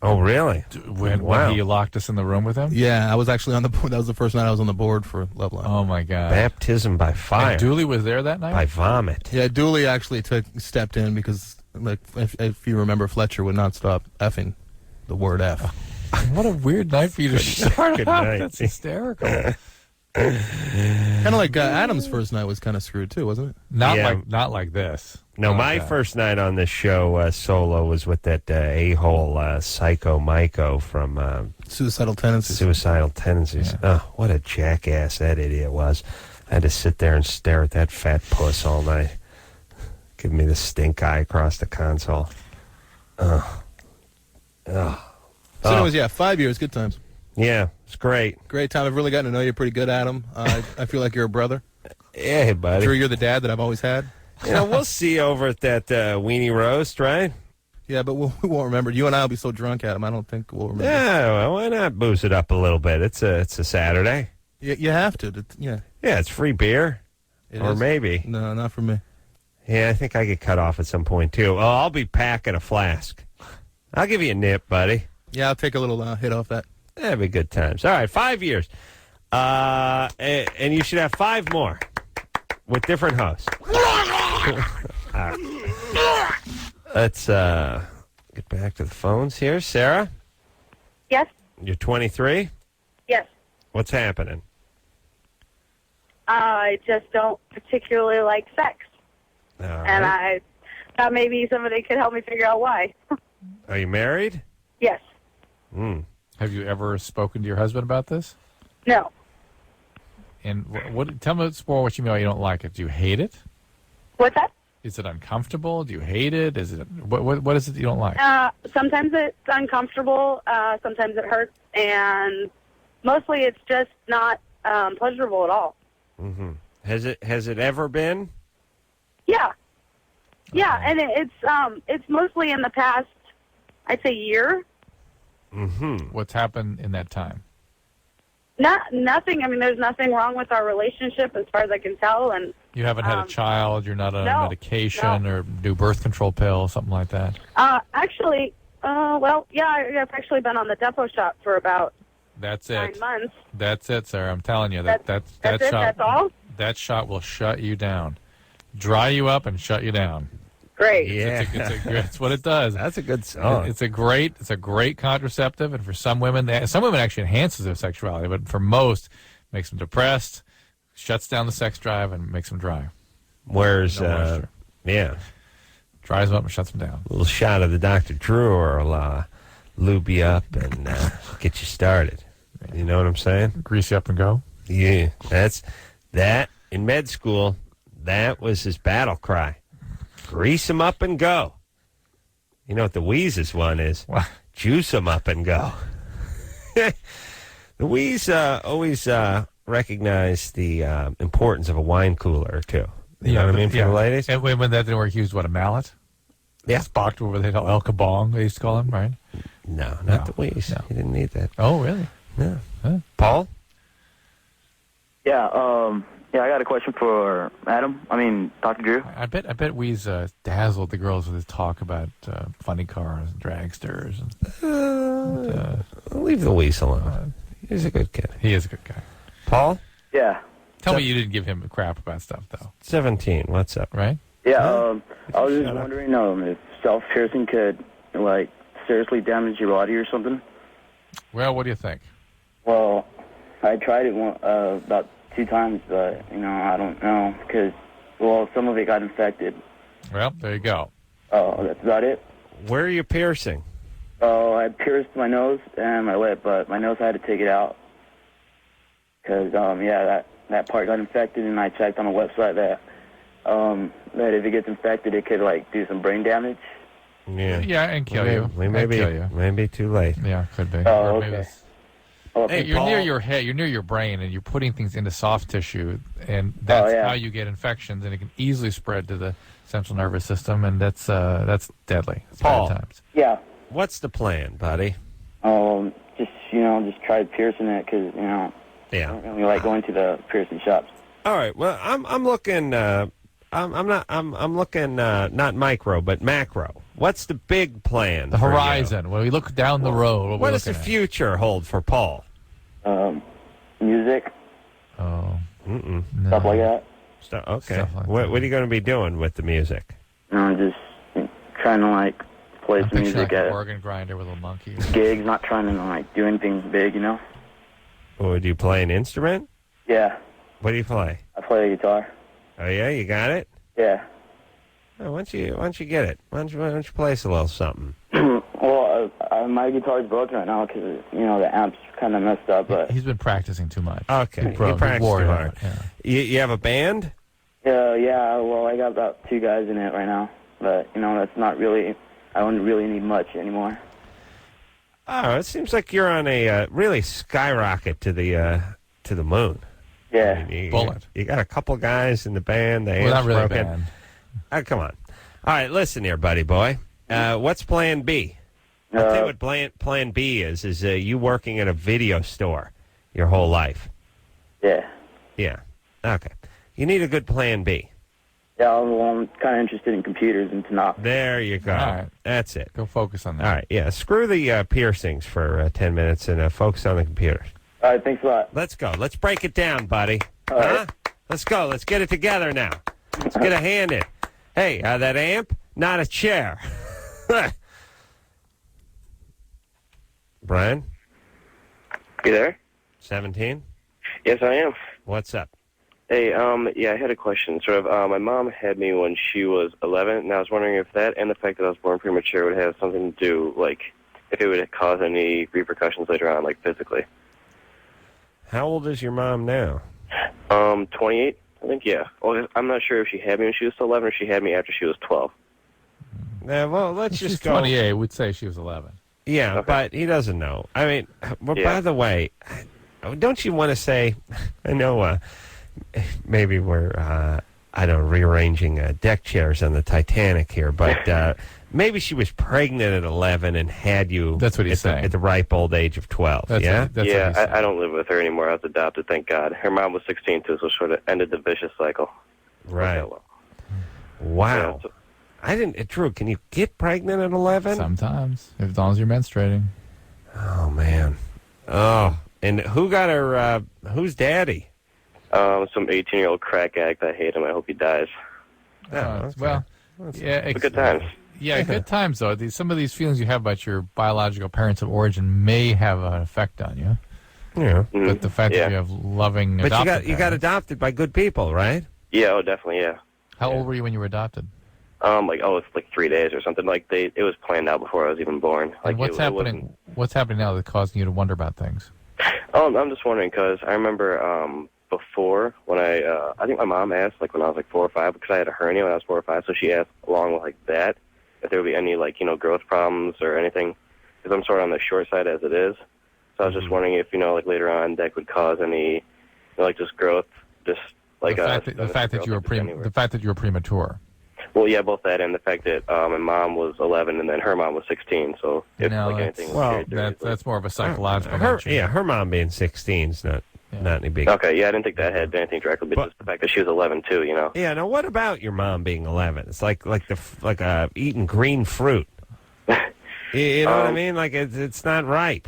Oh, really? When he locked us in the room with him? Yeah, I was actually on the board. That was the first night I was on the board for Loveline. Oh, my God. Baptism by fire. And Dooley was there that night? By vomit. Yeah, Dooley actually stepped in because, like, if you remember, Fletcher would not stop effing the word F. What a weird night for you to start Good out. night. That's hysterical. Kind of like Adam's first night was kind of screwed too, wasn't it? Not like this. No, Not my like that. first night on this show solo was with that a-hole Psycho Myco from Suicidal Tendencies. Suicidal Tendencies. Yeah. Oh, what a jackass that idiot was. I had to sit there and stare at that fat puss all night. Give me the stink eye across the console. So anyways, yeah, 5 years, good times. Yeah, it's great. Great time. I've really gotten to know you pretty good, Adam. I feel like you're a brother. Yeah, buddy. Drew, you're the dad that I've always had. We'll see you over at that weenie roast, right? Yeah, but we won't remember. You and I will be so drunk, Adam. I don't think we'll remember. Yeah, well, why not booze it up a little bit? It's a Saturday. You have to. Yeah. Yeah, it's free beer. It or is. maybe. No, not for me. Yeah, I think I get cut off at some point, too. Oh, I'll be packing a flask. I'll give you a nip, buddy. Yeah, I'll take a little hit off that. That'd be good times. All right, 5 years. And you should have 5 more with different hosts. All right. Let's get back to the phones here. Sarah, Yes. you're 23. Yes. What's happening? I just don't particularly like sex, All and right. I thought maybe somebody could help me figure out why. Are you married? Yes. Have you ever spoken to your husband about this? No. And tell me more what you mean by you don't like it. Do you hate it? What's that? Is it uncomfortable? Do you hate it? Is it what is it that you don't like? Sometimes it's uncomfortable. Sometimes it hurts, and mostly it's just not pleasurable at all. Mm-hmm. Has it ever been? Yeah. Yeah, and it's mostly in the past, I'd say, year. Mm-hmm. What's happened in that time? Nothing. I mean, there's nothing wrong with our relationship as far as I can tell. And You haven't had a child. You're not on medication or do birth control pill, something like that. Actually, I've actually been on the depot shot for about That's 9 it. months. That's it, sir. I'm telling you That's that it? shot. That's all? That shot will shut you down, dry you up, and shut you down. Great. Yeah, That's what it does. That's a good song. It's a great contraceptive, and for some women actually enhances their sexuality, but for most, makes them depressed, shuts down the sex drive, and makes them dry. Whereas, No moisture. yeah, Dries them up and shuts them down. a little shot of the Dr. Drew will lube you up and get you started. You know what I'm saying? Grease you up and go. Yeah, that's that in med school. That was his battle cry. Grease him up and go. You know what the Wheezes one is? What? Juice him up and go. The Wheeze always recognize the importance of a wine cooler or two. You know what I mean for the ladies? And when that didn't work, he used what, a mallet? Yeah. Spocked over the El Kabong, they used to call him, right? No, not the Wheeze. No. He didn't need that. Oh, really? No. Huh? Paul? Yeah, I got a question for Adam. Dr. Drew. I bet Wee's dazzled the girls with his talk about funny cars and dragsters. Leave the Wheeze alone. He's a good kid. He is a good guy. Paul? Yeah. Tell me you didn't give him a crap about stuff, though. 17. What's up? Right? Yeah, I was just Shut up. wondering if self-piercing could, seriously damage your body or something. Well, what do you think? Well, I tried it about 2 times, but, I don't know, because, some of it got infected. Well, there you go. Oh, that's about it? Where are you piercing? Oh, I pierced my nose and my lip, but my nose I had to take it out. Because, that part got infected, and I checked on a website that if it gets infected, it could, do some brain damage. Yeah. Yeah, and kill you. We may kill you. be too late. Yeah, could be. Oh, Or maybe okay. it's- Well, Hey, you're Paul. near your head. You're near your brain, and you're putting things into soft tissue, and that's how you get infections, and it can easily spread to the central nervous system, and that's deadly. It's Paul. bad times. Yeah. What's the plan, buddy? Just tried piercing it because, I Yeah. don't really like going to the piercing shops. All right. Well, I'm looking. I'm looking not micro but macro. What's the big plan? The for you? horizon. When we look down the road, What does the future hold for Paul? Music, Oh, Mm-mm. no. stuff like that. Okay. Stuff like what that. are you going to be doing with the music? Just trying to play I'm some picturing music like an at organ grinder with a monkey. gigs, not trying to do anything big, Or do you play an instrument? Yeah. What do you play? I play the guitar. Oh yeah, you got it. Yeah. Oh, why don't you get it? Why don't you play us a little something? Well, my guitar's broken right now because the amp's kind of messed up. But He's been practicing too much. Okay, you practice too hard. Yeah. You have a band? Yeah. Well, I got about 2 guys in it right now, but that's not really. I don't really need much anymore. Oh, it seems like you're on a really skyrocket to the moon. Yeah. I mean, Bullet. You got a couple guys in the band. Well, not really broken. band. Oh, come on. All right, listen here, buddy boy. What's Plan B? I'll tell you what Plan B is you working at a video store your whole life. Yeah. Yeah. Okay. You need a good Plan B. Yeah, well, I'm kind of interested in computers and to not. There you go. All right. That's it. Go focus on that. All right, yeah. Screw the piercings for 10 minutes and focus on the computers. All right, thanks a lot. Let's go. Let's break it down, buddy. All right. Let's go. Let's get it together now. Let's get a hand in. Hey, that amp, not a chair. Brian? You there? 17? Yes, I am. What's up? Hey, I had a question. Sort of, my mom had me when she was 11, and I was wondering if that and the fact that I was born premature would have something to do, like, if it would cause any repercussions later on, like, physically. How old is your mom now? 28, I think, yeah. Well, I'm not sure if she had me when she was 11 or she had me after she was 12. Well, let's She's just go. 28. We'd say she was 11. Yeah, Okay. but he doesn't know. I mean, well, Yeah. by the way, don't you want to say, I know maybe we're, rearranging deck chairs on the Titanic here, but maybe she was pregnant at 11 and had you That's what he's saying. at the ripe old age of 12, That's yeah? what he's saying. I don't live with her anymore. I was adopted, thank God. Her mom was 16, too, so sort of ended the vicious cycle. Right. Okay, well. Wow. Yeah, so- I didn't, Drew, can you get pregnant at 11? Sometimes, as long as you're menstruating. Oh, man. Oh, and who got her, who's daddy? Some 18-year-old crack addict. I hate him. I hope he dies. Oh, okay. Well, yeah, But good times. Yeah, good times though. Some of these feelings you have about your biological parents of origin may have an effect on you. Yeah. But the fact that you have loving But adopted you got adopted by good people, right? Yeah, oh, definitely, yeah. How old were you when you were adopted? It's like 3 days or something. Like it was planned out before I was even born. Like And what's happening? What's happening now that's causing you to wonder about things? I'm just wondering because I remember before when I think my mom asked like when I was like 4 or 5 because I had a hernia when I was 4 or 5, so she asked along with like that if there would be any like growth problems or anything because I'm sort of on the short side as it is. So I was just wondering if like later on that could cause any like just growth, just like the fact that you were premature. Well, yeah, both that and the fact that my mom was 11 and then her mom was 16. So if anything, that's more of a psychological nature. Her mom being 16 is not any big. Okay, yeah, I didn't think that had anything directly, but just the fact that she was 11 too, Yeah. Now, what about your mom being 11? It's like eating green fruit. You know what I mean? Like it's not ripe.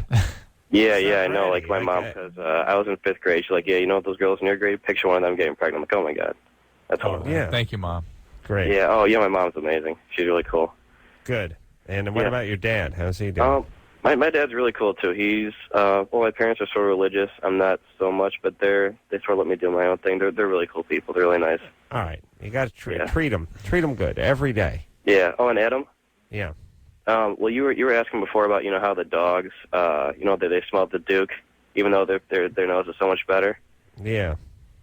Yeah, I know. Like my mom, because I was in 5th grade. She's like, yeah, those girls in your grade, picture one of them getting pregnant. I'm like, oh my god, that's horrible. Yeah. Thank you, Mom. Great. Yeah. Oh, yeah. My mom's amazing. She's really cool. Good. And what about your dad? How's he doing? My dad's really cool too. He's my parents are sort of religious. I'm not so much, but they sort of let me do my own thing. They're really cool people. They're really nice. All right, you got to treat them good every day. Yeah. Oh, and Adam. Yeah. Well, you were asking before about how the dogs they smelled the Duke, even though their nose is so much better. Yeah.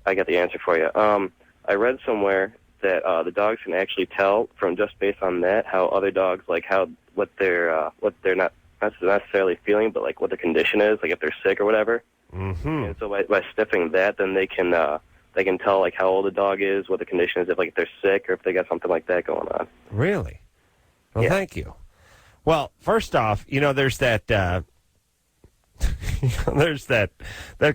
I got the answer for you. I read somewhere that the dogs can actually tell from just based on that how other dogs what they're not necessarily feeling, but like what the condition is, like if they're sick or whatever. Mm-hmm. And so by sniffing that, then they can tell like how old the dog is, what the condition is, if they're sick or if they got something like that going on. Really? Well, yeah. Thank you. Well, first off, there's that there's that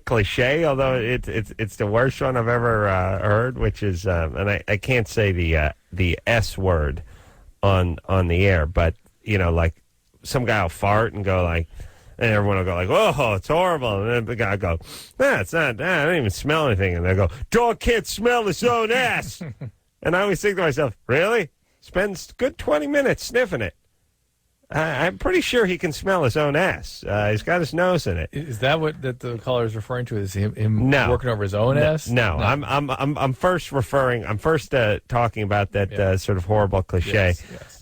cliche, although it's the worst one I've ever heard, which is and I can't say the S word on the air, but like some guy will fart and go like, and everyone will go like, oh, it's horrible, and then the guy will go, it's not, I don't even smell anything, and they go, dog can't smell his own ass, and I always think to myself, really? Spends good 20 minutes sniffing it. I'm pretty sure he can smell his own ass. He's got his nose in it. Is that what that the caller is referring to? Is him No. working over his own ass? No. I'm first talking about that sort of horrible cliche,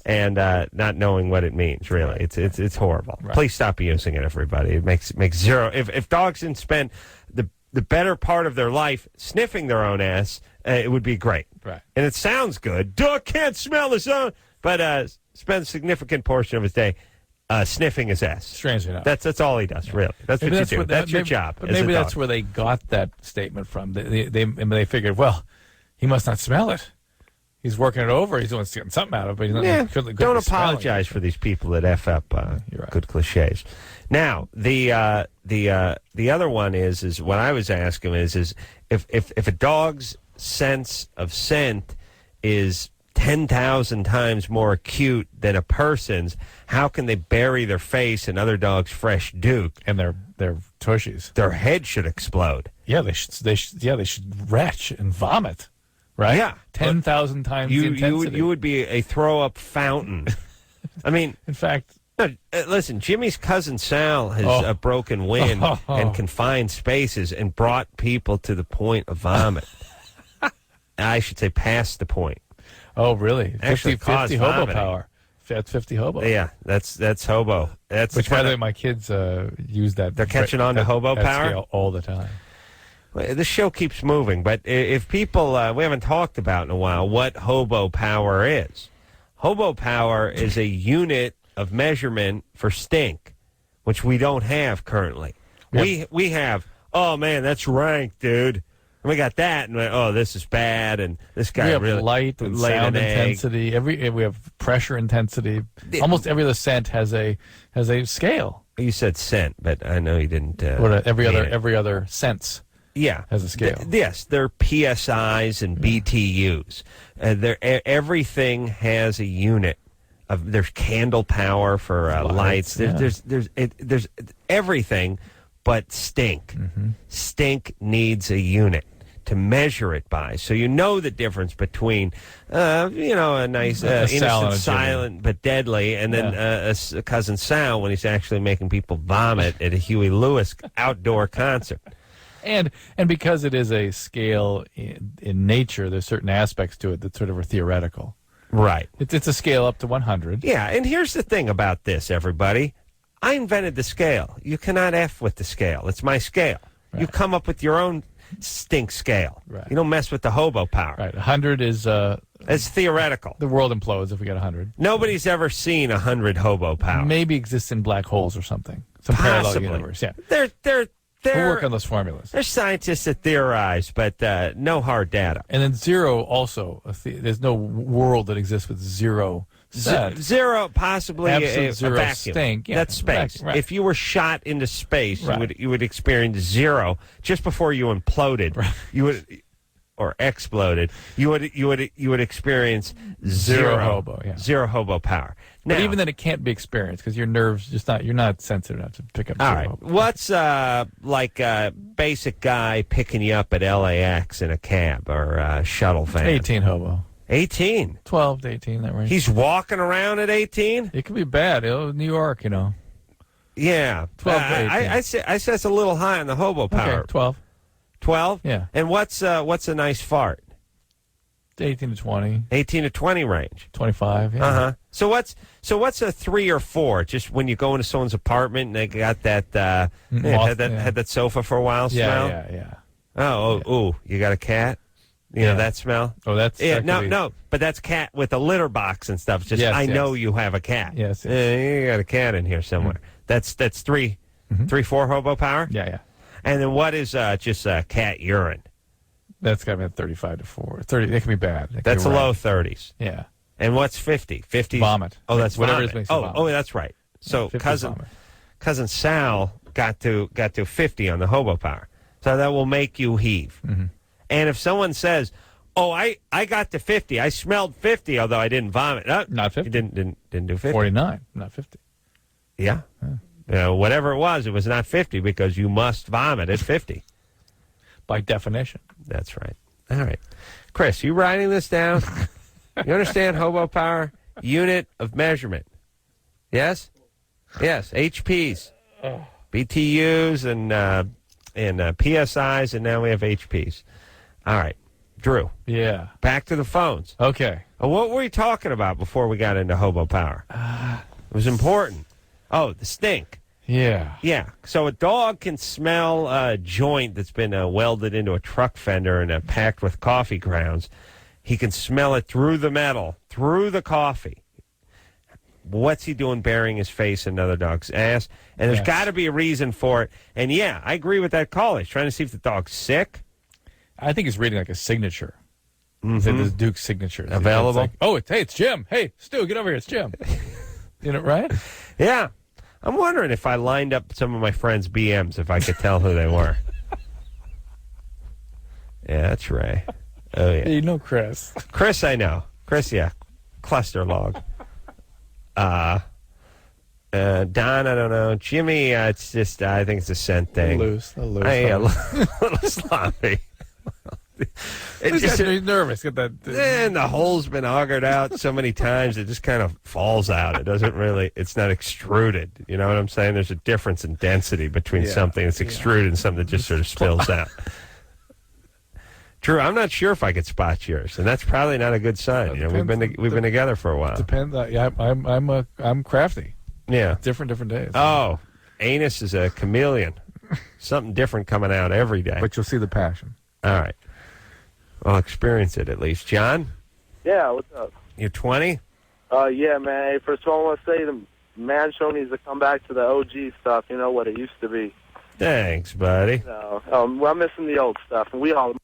and not knowing what it means. Really, it's horrible. Right. Please stop using it, everybody. It makes zero. If dogs didn't spend the better part of their life sniffing their own ass, it would be great. Right. And it sounds good. Dog can't smell his own, but spends a significant portion of his day sniffing his ass. Strangely enough. That's all he does, really. That's Maybe what you do. That's your maybe- job. But as a maybe dog. that's where they got that statement from. They figured, well, he must not smell it. He's working it over. He's getting something out of it. But he's not, Yeah, couldn't don't be smelling apologize it. for these people that F up right. good cliches. Now, the other one is what I was asking is if a dog's sense of scent is 10,000 times more acute than a person's, how can they bury their face in other dogs' fresh duke? And their tushies. Their head should explode. Yeah, they should retch and vomit. Right? Yeah. 10,000 times the intensity. You would be a throw-up fountain. I mean, in fact, listen, Jimmy's cousin Sal has a broken wind and confined spaces and brought people to the point of vomit. I should say past the point. Oh, really? Actually 50 hobo vomiting. Power. That's 50 hobo. Yeah, that's hobo. That's Which, by the way, my kids use that. They're catching on to hobo that power? scale all the time. Well, the show keeps moving, but if people, we haven't talked about in a while what hobo power is. Hobo power is a unit of measurement for stink, which we don't have currently. Yep. We have, oh man, that's rank, dude. And we got that, and this is bad, and this guy We have really light and laid sound an egg. intensity. We have pressure intensity. Almost every other scent has a scale. You said scent, but I know you didn't. Every mean it. other sense. Yeah, has a scale. Yes, they're PSIs and BTUs. Everything has a unit. There's candle power for lights. There's everything, but stink. Mm-hmm. Stink needs a unit to measure it by, so you know the difference between, a nice innocent, silent but deadly, and then a cousin Sal when he's actually making people vomit at a Huey Lewis outdoor concert. And because it is a scale in nature, there's certain aspects to it that sort of are theoretical. Right. It's a scale up to 100. Yeah, and here's the thing about this, everybody. I invented the scale. You cannot F with the scale. It's my scale. Right. You come up with your own stink scale. Right. You don't mess with the hobo power. Right. 100 is... it's theoretical. The world implodes if we get 100. Nobody's ever seen 100 hobo power. Maybe exists in black holes or something. Some Possibly. parallel universe. Yeah. We'll work on those formulas. There's scientists that theorize, but no hard data. And then zero also. There's no world that exists with zero scent. Zero, possibly a zero vacuum. Stink. Yeah, that's space. right. If you were shot into space, Right. you would experience zero just before you imploded. Right. You would, or exploded. You would experience zero hobo. Yeah. Zero hobo power. Now, But even then, it can't be experienced because your nerves you're not sensitive enough to pick up. all zero right. hobo. What's like a basic guy picking you up at LAX in a cab or a shuttle van? 18 hobo. 18. 12 to 18, that range. He's walking around at 18? It could be bad. New York, Yeah. 12 to 18. I say it's a little high on the hobo power. Okay, 12. 12? Yeah. And what's a nice fart? 18 to 20. 18 to 20 range. 25. Yeah. Uh-huh. So what's a 3 or 4? Just when you go into someone's apartment and they got that had that sofa for a while smell? Yeah. Oh, you got a cat? You know that smell? Oh, that's no, but that's cat with a litter box and stuff. Just I know you have a cat. Yes. You got a cat in here somewhere. That's 3, 4 hobo power. Yeah. And then what is just cat urine? That's got to be 35 to 4. 30. It can be bad. That's the low 30s. Yeah. And what's 50? 50 vomit. Oh, that's whatever vomit. makes you vomit. Oh, that's right. So vomit. cousin Sal got to 50 on the hobo power. So that will make you heave. Mm-hmm. And if someone says, "Oh, I got to 50. I smelled 50, although I didn't vomit." Not 50. You didn't do 50. 49, not 50. Yeah. Whatever it was not 50 because you must vomit at 50. By definition. That's right. All right. Chris, you writing this down? You understand hobo power? Unit of measurement. Yes? Yes, HPs. BTUs and PSIs, and now we have HPs. All right. Drew. Yeah. Back to the phones. Okay. What were we talking about before we got into hobo power? It was important. Oh, the stink. Yeah. Yeah. So a dog can smell a joint that's been welded into a truck fender and packed with coffee grounds. He can smell it through the metal, through the coffee. What's he doing burying his face in another dog's ass? And there's got to be a reason for it. And, yeah, I agree with that call. He's trying to see if the dog's sick. I think he's reading like a signature. He said this Duke's signature. Available? It's like, hey, it's Jim. Hey, Stu, get over here. It's Jim. You know, right? Yeah. I'm wondering if I lined up some of my friends' BMs, if I could tell who they were. Yeah, that's Ray. Oh, yeah. You know Chris. Chris, I know. Chris, yeah. Cluster log. Don, I don't know. Jimmy, it's just, I think it's a scent thing. A little little sloppy. He's nervous. Get that. And the hole's been augered out so many times, it just kind of falls out. It doesn't really, it's not extruded. You know what I'm saying? There's a difference in density between something that's extruded and something that just sort of spills out. Drew, I'm not sure if I could spot yours, and that's probably not a good sign. You know, we've been together for a while. Depends. Yeah, I'm crafty. Yeah, different days. Oh, anus is a chameleon. Something different coming out every day. But you'll see the passion. All right. I'll experience it at least. John? Yeah, what's up? You're 20? Yeah, man. Hey, first of all, I want to say the man show needs to come back to the OG stuff, you know, what it used to be. Thanks, buddy. No, well, I'm missing the old stuff, and we all,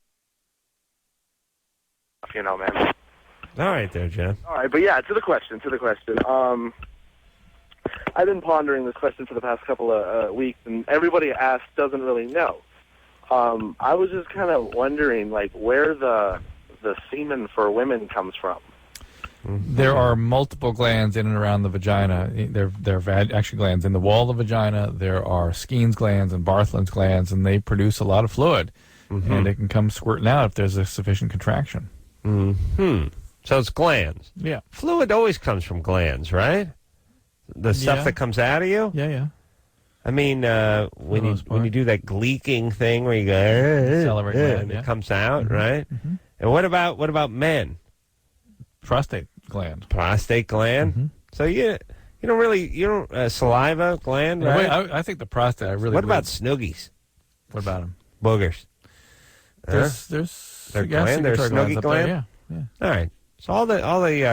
you know, man. All right there, John. All right, but yeah, to the question. I've been pondering this question for the past couple of weeks, and everybody asks doesn't really know. I was just kind of wondering, like, where the semen for women comes from. There are multiple glands in and around the vagina. There are actually glands in the wall of the vagina. There are Skene's glands and Bartholin's glands, and they produce a lot of fluid. And it can come squirting out if there's a sufficient contraction. So it's glands. Yeah. Fluid always comes from glands, right? The stuff that comes out of you? Yeah. I mean, when you do that gleeking thing where you go, and it comes out, right? And what about men? Prostate gland. Prostate gland. So you don't saliva gland, right? I think the prostate. What about snoogies? What about them? Boogers. There's gland. There's snoogie gland. Yeah. All right. So all the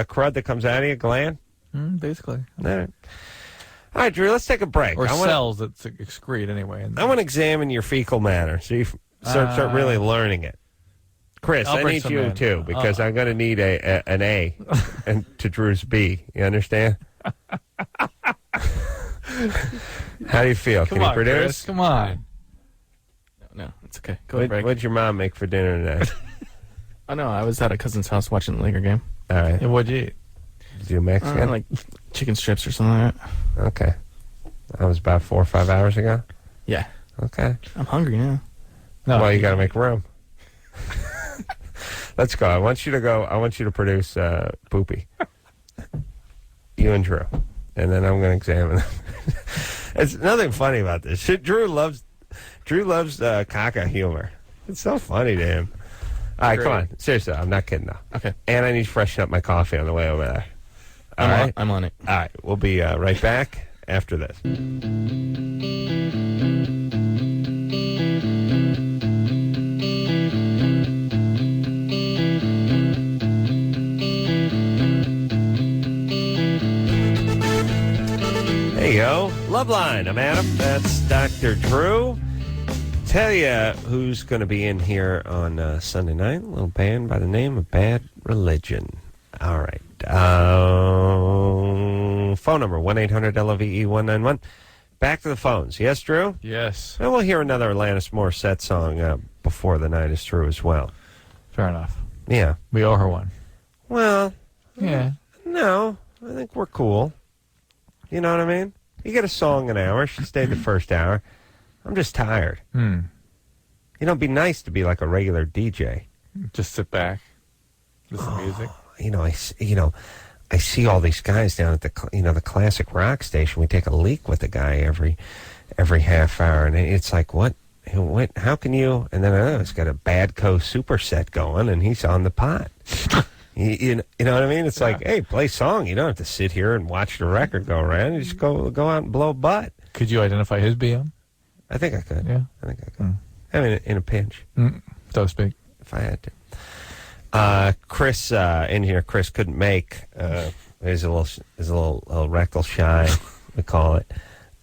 crud that comes out of you, gland. Basically. All right, Drew. Let's take a break. Or cells that excrete anyway. I want to examine your fecal matter. So you start really learning it. Chris, I need you too, because I'm going to need an A and to Drew's B. You understand? How do you feel? Can you produce? Chris, come on. No, it's okay. Go ahead. What'd your mom make for dinner today? Oh, no, I was at a cousin's house watching the Laker game. All right. Yeah, what'd you eat? Did you Mexican? Like chicken strips or something like that. Okay. That was about 4 or 5 hours ago? Yeah. Okay. I'm hungry now. No, well, you got to make room. Let's go. I want you to produce Poopy. You and Drew. And then I'm going to examine them. There's nothing funny about this. Drew loves caca humor. It's so funny to him. All right, come on. Seriously, I'm not kidding, though. Okay. And I need to freshen up my coffee on the way over there. All right? I'm on it. All right. We'll be right back after this. Hey, yo. Loveline. I'm Adam. That's Dr. Drew. Tell you who's going to be in here on Sunday night. A little band by the name of Bad Religion. All right. Phone number, 1-800-LOVE-191. Back to the phones. Yes, Drew? Yes. And we'll hear another Alanis Morissette song before the night is through as well. Fair enough. Yeah. We owe her one. Well, yeah. No, I think we're cool. You know what I mean? You get a song an hour. She stayed the first hour. I'm just tired. You know, it'd be nice to be like a regular DJ. Just sit back, listen to music. I see all these guys down at the the classic rock station. We take a leak with the guy every half hour, and it's like, what? How can you? And then I know he's got a Badco superset going, and he's on the pot. you know what I mean? It's like, hey, play song. You don't have to sit here and watch the record go around. You just go out and blow butt. Could you identify his BM? I think I could. Yeah, I think I could. I mean, in a pinch, so to speak, if I had to. Chris in here. Chris couldn't make. He's a little rectal shy, we call it.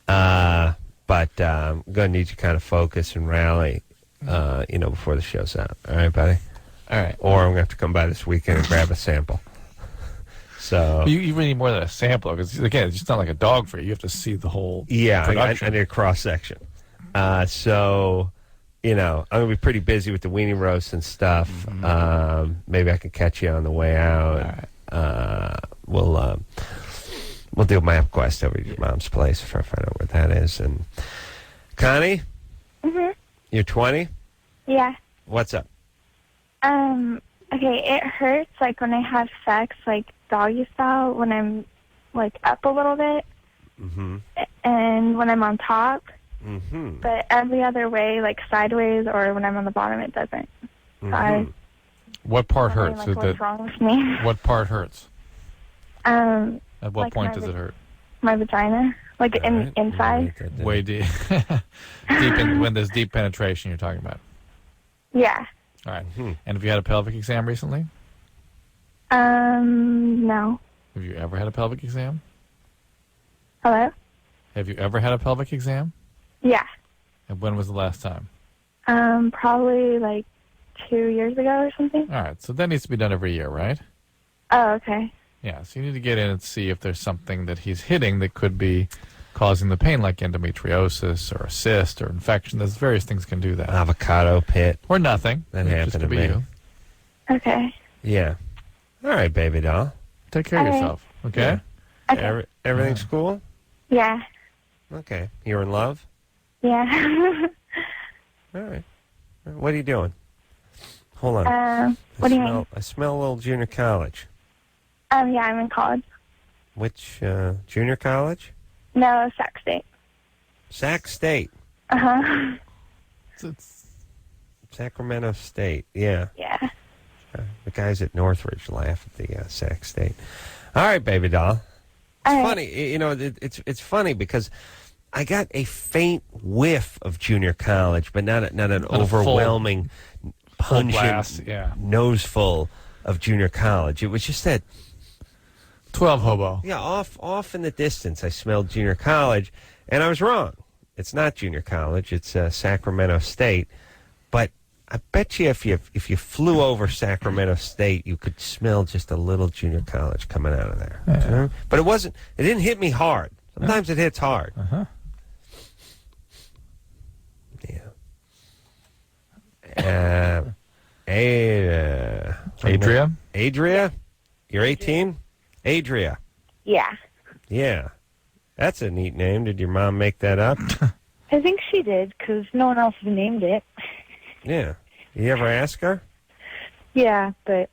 But I'm going to need you to kind of focus and rally, before the show's out. All right, buddy? All right. Or I'm going to have to come by this weekend and grab a sample. So you really need more than a sample, because, again, it's just not like a dog for you. You have to see the whole production. I need a cross-section. So, I'm going to be pretty busy with the weenie roast and stuff. Maybe I can catch you on the way out. All right. We'll do MapQuest over at your mom's place if I find out where that is. And Connie, you're 20? Yeah. What's up? Okay, it hurts, like, when I have sex, like, doggy style, when I'm, like, up a little bit. And when I'm on top. But every other way, like, sideways or when I'm on the bottom, it doesn't. So what part hurts? like, what's wrong with me? What part hurts? At what like point does it hurt? My vagina, like inside. Way deep. When there's deep penetration, you're talking about. Yeah. All right. And have you had a pelvic exam recently? No. Have you ever had a pelvic exam? Hello? Have you ever had a pelvic exam? Yeah. And when was the last time? Probably like 2 years ago or something. All right. So that needs to be done every year, right? Oh, okay. Yeah. So you need to get in and see if there's something that he's hitting that could be causing the pain, like endometriosis or a cyst or infection. There's various things can do that. Avocado pit. Or nothing. That happened just to be me. you. Okay. Yeah. All right, baby doll. Take care of yourself. Okay? Yeah. Okay. Everything's cool? Yeah. Okay. You're in love? Yeah. All right. What are you doing? Hold on. What do you mean? I smell a little junior college. Yeah, I'm in college. Which junior college? No, Sac State. Sac State. Uh-huh. It's Sacramento State. Yeah. Yeah. The guys at Northridge laugh at the Sac State. All right, baby doll. It's funny. It's funny because I got a faint whiff of junior college, but not an overwhelming, pungent blast, nose full of junior college. It was just that 12 hobo. Yeah, off in the distance, I smelled junior college, and I was wrong. It's not junior college. It's Sacramento State. But I bet you if you flew over Sacramento State, you could smell just a little junior college coming out of there. Yeah. But it didn't hit me hard. Sometimes it hits hard. Yeah. Adria? You're 18? Adria. Yeah. Yeah. That's a neat name. Did your mom make that up? I think she did, because no one else has named it. Yeah. You ever ask her? Yeah, but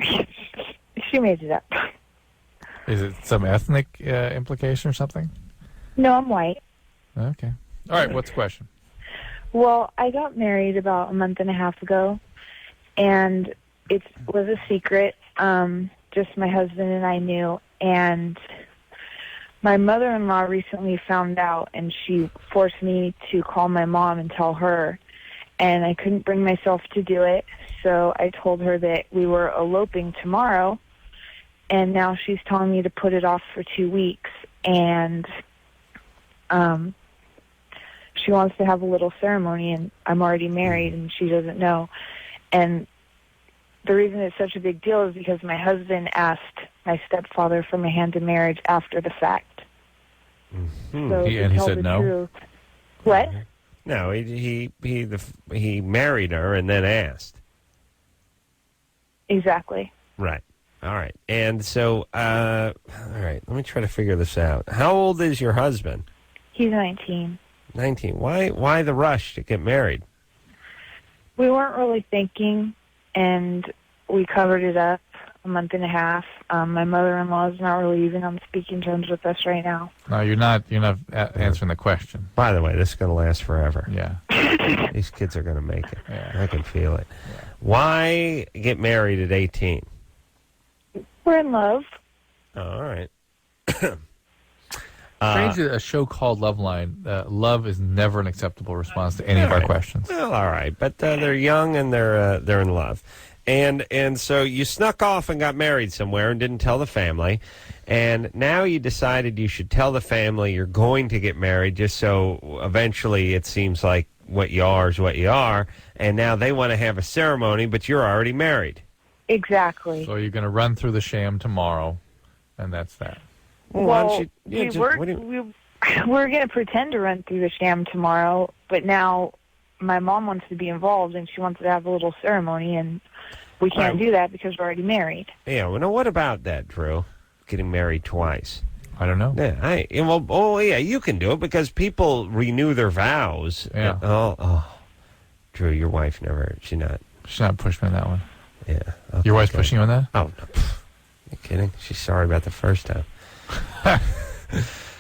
she made it up. Is it some ethnic implication or something? No, I'm white. Okay. All right, what's the question? Well, I got married about a month and a half ago, and it was a secret. Just my husband and I knew, and my mother-in-law recently found out, and she forced me to call my mom and tell her, and I couldn't bring myself to do it, so I told her that we were eloping tomorrow, and now she's telling me to put it off for 2 weeks, and she wants to have a little ceremony, and I'm already married, and she doesn't know. And the reason it's such a big deal is because my husband asked my stepfather for my hand in marriage after the fact. So and he said no? Truth. What? No, he married her and then asked. Exactly. Right. All right. And so, all right, let me try to figure this out. How old is your husband? He's 19. 19. Why the rush to get married? We weren't really thinking, and we covered it up. a month and a half. My mother-in-law is not really even on speaking terms with us right now. No, you're not answering the question. By the way, this is going to last forever. Yeah. These kids are going to make it. Yeah. I can feel it. Yeah. Why get married at 18? We're in love. Oh, all right. Strangely, a show called Loveline, love is never an acceptable response to any of our questions. Well, all right, but they're young and they're in love, and so you snuck off and got married somewhere and didn't tell the family, and now you decided you should tell the family you're going to get married, just so eventually it seems like what you are is what you are, and now they want to have a ceremony, but you're already married. Exactly. So you're going to run through the sham tomorrow, and that's that. Well, we're going to pretend to run through the sham tomorrow, but now my mom wants to be involved, and she wants to have a little ceremony, and we can't do that because we're already married. Yeah, well, now what about that, Drew? Getting married twice. I don't know. Yeah, you can do it because people renew their vows. Yeah. Drew, your wife she's not pushing me on that one. Yeah. Okay, your wife's pushing you on that? Oh, no. You kidding? She's sorry about the first time.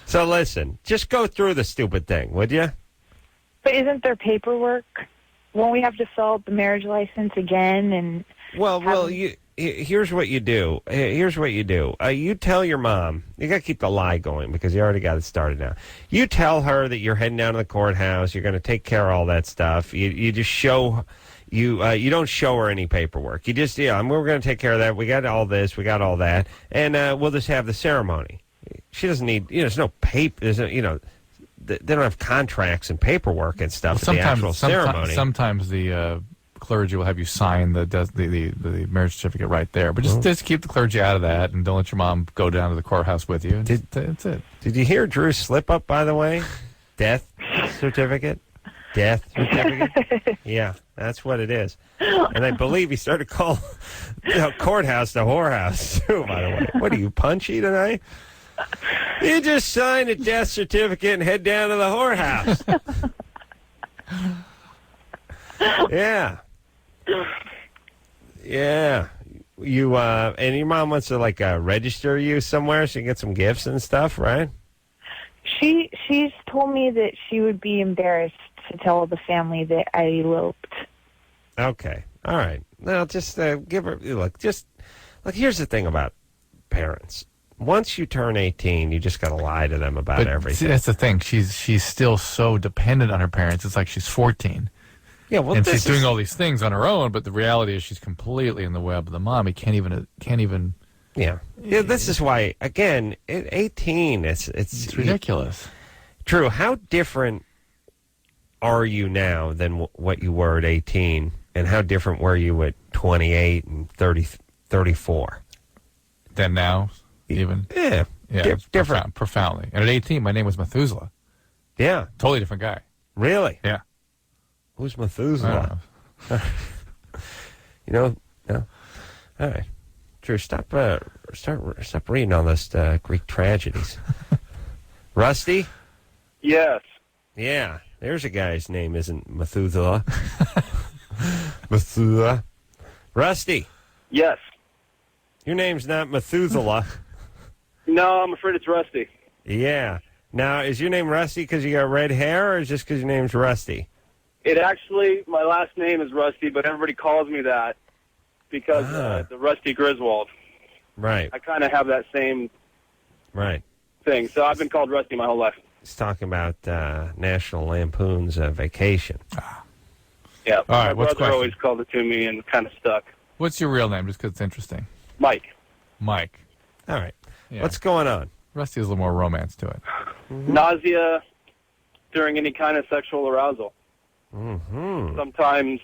So listen, just go through the stupid thing, would you? But isn't there paperwork? Won't we have to fill out the marriage license again? And here's what you do. You tell your mom. You got to keep the lie going because you already got it started now. You tell her that you're heading down to the courthouse. You're going to take care of all that stuff. You just show. You don't show her any paperwork. You just, we're going to take care of that. We got all this. We got all that. And we'll just have the ceremony. She doesn't need, there's no paper. There's no, they don't have contracts and paperwork and stuff for the actual ceremony. Sometimes the clergy will have you sign the marriage certificate right there. But just keep the clergy out of that and don't let your mom go down to the courthouse with you. That's it. Did you hear Drew's slip up, by the way? Death certificate? Death certificate? Yeah, that's what it is. And I believe he started to call the courthouse the whorehouse, too, by the way. What, are you punchy tonight? You just sign a death certificate and head down to the whorehouse. Yeah. Yeah. You, and your mom wants to, register you somewhere so you get some gifts and stuff, right? She's told me that she would be embarrassed to tell the family that I eloped. Okay. All right. Now, just give her, here's the thing about parents. Once you turn 18, you just got to lie to them about everything. See, that's the thing. She's still so dependent on her parents. It's like she's 14. Yeah, well, and she's doing all these things on her own, but the reality is she's completely in the web of the mom. He can't even. Yeah. This is why, again, at 18, it's ridiculous. Drew, how different are you now than what you were at 18, and how different were you at 28 and 34? Than now, even? Yeah. Different. Profoundly. And at 18, my name was Methuselah. Yeah. Totally different guy. Really? Yeah. Who's Methuselah? No? All right. Drew, stop reading all this Greek tragedies. Rusty? Yes. Yeah. There's a guy's name isn't Methuselah. Methuselah. Rusty? Yes. Your name's not Methuselah. No, I'm afraid it's Rusty. Yeah. Now, is your name Rusty because you got red hair, or is it just because your name's Rusty? It actually, my last name is Rusty, but everybody calls me that because the Rusty Griswold. Right. I kind of have that same thing. So I've been called Rusty my whole life. He's talking about National Lampoon's Vacation. Yeah. All right, my what's brother always called it to me and kind of stuck. What's your real name, just because it's interesting? Mike. All right. Yeah. What's going on? Rusty has a little more romance to it. Mm-hmm. Nausea during any kind of sexual arousal. Mm-hmm. Sometimes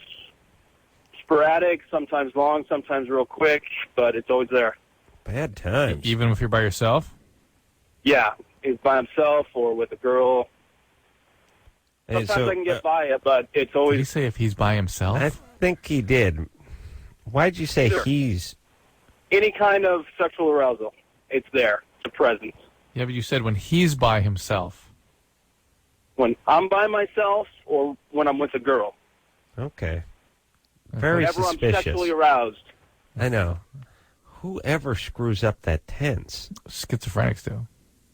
sporadic, sometimes long, sometimes real quick, but it's always there. Bad times. Even if you're by yourself? Yeah. He's by himself or with a girl. Sometimes I can get by it, but it's always... Did he say if he's by himself? I think he did. Why'd you say he's... Any kind of sexual arousal, it's there. It's a presence. Yeah, but you said when he's by himself. When I'm by myself or when I'm with a girl. Okay. Very Whenever suspicious. I'm sexually aroused. I know. whoever screws up that tense? Schizophrenics do.